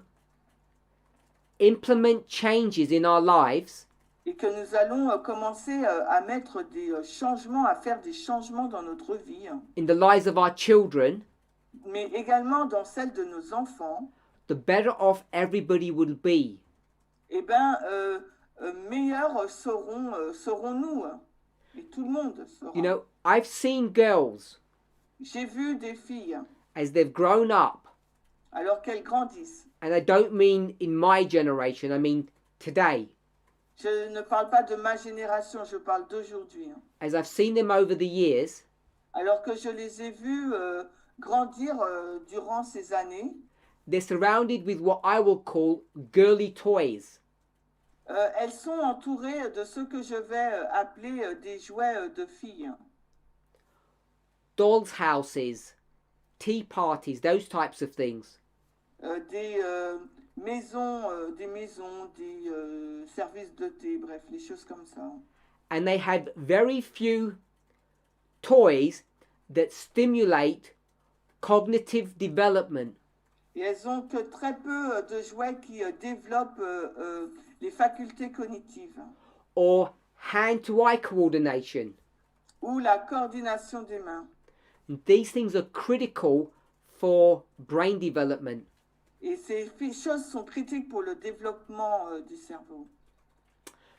Speaker 1: implement changes in our lives
Speaker 2: et que nous allons commencer à mettre des changements, à faire des changements dans notre vie,
Speaker 1: in the lives of our children,
Speaker 2: mais également dans celle de nos enfants,
Speaker 1: the better off everybody will be.
Speaker 2: eh bien, meilleurs serons-nous, et tout le monde sera.
Speaker 1: You know, I've seen girls
Speaker 2: J'ai vu des filles,
Speaker 1: as they've grown up,
Speaker 2: alors qu'elles grandissent.
Speaker 1: and I don't mean in my generation, I mean today.
Speaker 2: Je ne parle pas de ma génération, je parle d'aujourd'hui.
Speaker 1: As I've seen them over the years,
Speaker 2: Alors que je les ai vues grandir durant ces années,
Speaker 1: they're surrounded with what I will call girly toys.
Speaker 2: elles sont entourées de ce que je vais appeler des jouets de filles.
Speaker 1: Dolls' houses, tea parties, those types of things.
Speaker 2: Des maisons, des services de thé, bref, les choses comme ça.
Speaker 1: And they have very few toys that stimulate cognitive development.
Speaker 2: Et elles ont que très peu de jouets qui développent les facultés cognitives
Speaker 1: Or hand-to-eye coordination.
Speaker 2: ou la coordination des mains.
Speaker 1: And these things are critical for brain development.
Speaker 2: Et ces choses sont critiques pour le développement du cerveau.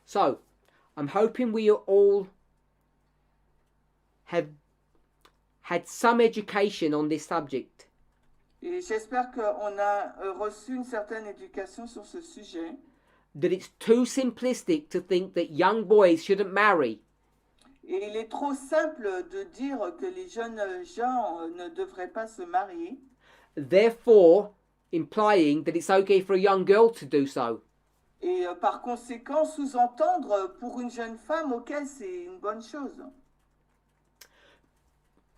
Speaker 1: So, I'm hoping we all have had some education on this subject.
Speaker 2: Et j'espère qu'on a reçu une certaine éducation sur ce sujet.
Speaker 1: That it's too simplistic to think that young boys shouldn't marry.
Speaker 2: Et il est trop simple de dire que les jeunes gens ne devraient pas se marier.
Speaker 1: Therefore, implying that it's okay for a young girl to do so.
Speaker 2: Et par conséquent, sous-entendre pour une jeune femme, ok, c'est une bonne chose.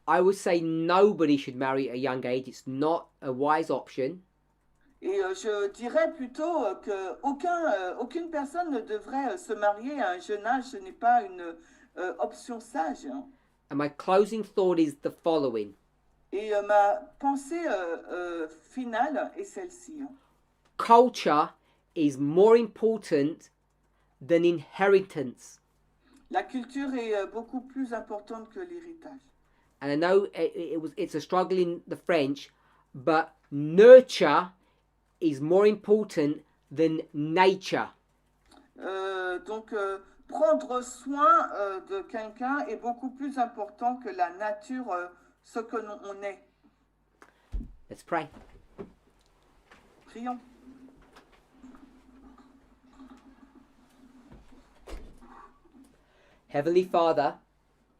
Speaker 1: I would say nobody should marry at a young age. It's not a wise option.
Speaker 2: Et je dirais plutôt qu'aucune personne ne devrait se marier à un jeune âge. Ce n'est pas une option sage.
Speaker 1: And my closing thought is the following.
Speaker 2: Et ma pensée finale est celle-ci.
Speaker 1: Culture is more important than inheritance.
Speaker 2: La culture est beaucoup plus importante que l'héritage.
Speaker 1: And I know it's a struggle in the French, but nurture is more important than nature.
Speaker 2: Donc, prendre soin de quelqu'un est beaucoup plus important que la nature, ce que l'on est.
Speaker 1: Let's pray.
Speaker 2: Prions.
Speaker 1: Heavenly Father,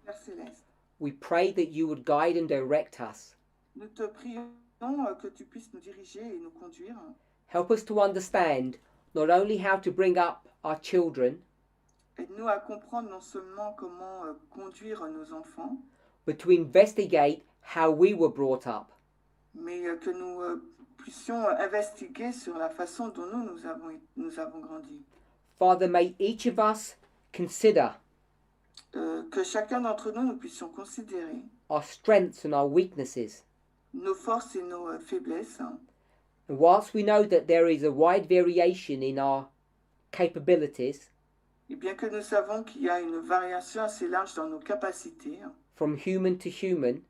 Speaker 2: Père Céleste,
Speaker 1: we pray that you would guide and direct us.
Speaker 2: nous te prions que tu puisses nous diriger et nous conduire.
Speaker 1: Help us to understand not only how to bring up our children,
Speaker 2: Aide-nous à comprendre non seulement comment conduire nos enfants,
Speaker 1: but to investigate how we were brought up.
Speaker 2: mais que nous puissions investiguer sur la façon dont nous avons grandi.
Speaker 1: Father, may each of us consider
Speaker 2: Que chacun d'entre nous puissions considérer
Speaker 1: our strengths and our weaknesses.
Speaker 2: nos forces et nos faiblesses.
Speaker 1: And whilst we know that there is a wide variation in our capabilities,
Speaker 2: Et bien que nous savons qu'il y a une variation assez large dans nos capacités,
Speaker 1: from human to human,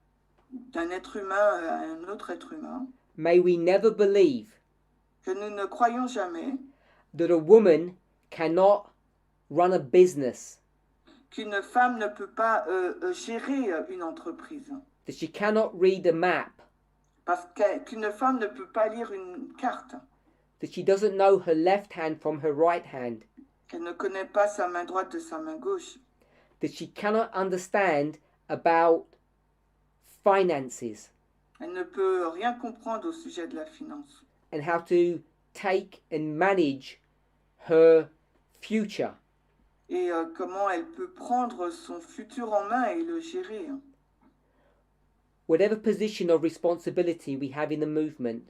Speaker 2: d'un être humain à un autre être humain,
Speaker 1: may we never believe
Speaker 2: que nous ne croyons jamais
Speaker 1: that a woman cannot run a business,
Speaker 2: qu'une femme ne peut pas gérer une entreprise,
Speaker 1: that she cannot read a map,
Speaker 2: parce qu'une femme ne peut pas lire une carte,
Speaker 1: that she doesn't know her left hand from her right hand,
Speaker 2: qu'elle ne connaît pas sa main droite de sa main gauche,
Speaker 1: that she cannot understand about finances
Speaker 2: elle ne peut rien comprendre au sujet de la finance
Speaker 1: and how to take and manage her future.
Speaker 2: et comment elle peut prendre son futur en main et le gérer.
Speaker 1: Whatever position of responsibility we have in the movement,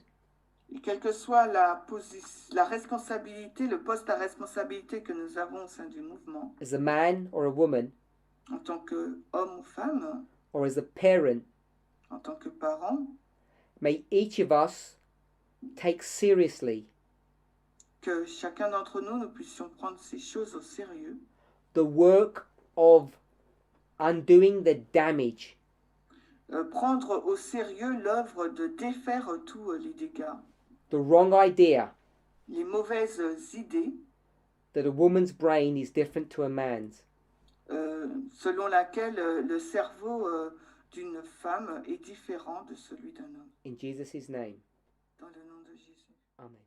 Speaker 2: Et quelle que soit la responsabilité, le poste à responsabilité que nous avons au sein du mouvement,
Speaker 1: as a man or a woman,
Speaker 2: en tant qu'homme ou femme,
Speaker 1: or as a parent,
Speaker 2: en tant que parent,
Speaker 1: may each of us take seriously
Speaker 2: que chacun d'entre nous, nous puissions prendre ces choses au sérieux.
Speaker 1: The work of undoing the damage
Speaker 2: Prendre au sérieux l'œuvre de défaire tous les dégâts,
Speaker 1: the wrong idea
Speaker 2: les mauvaises idées,
Speaker 1: that a woman's brain is different to a man's.
Speaker 2: selon laquelle le cerveau d'une femme est différent de celui d'un homme.
Speaker 1: In Jesus' name,
Speaker 2: Dans le nom de Jésus.
Speaker 1: amen.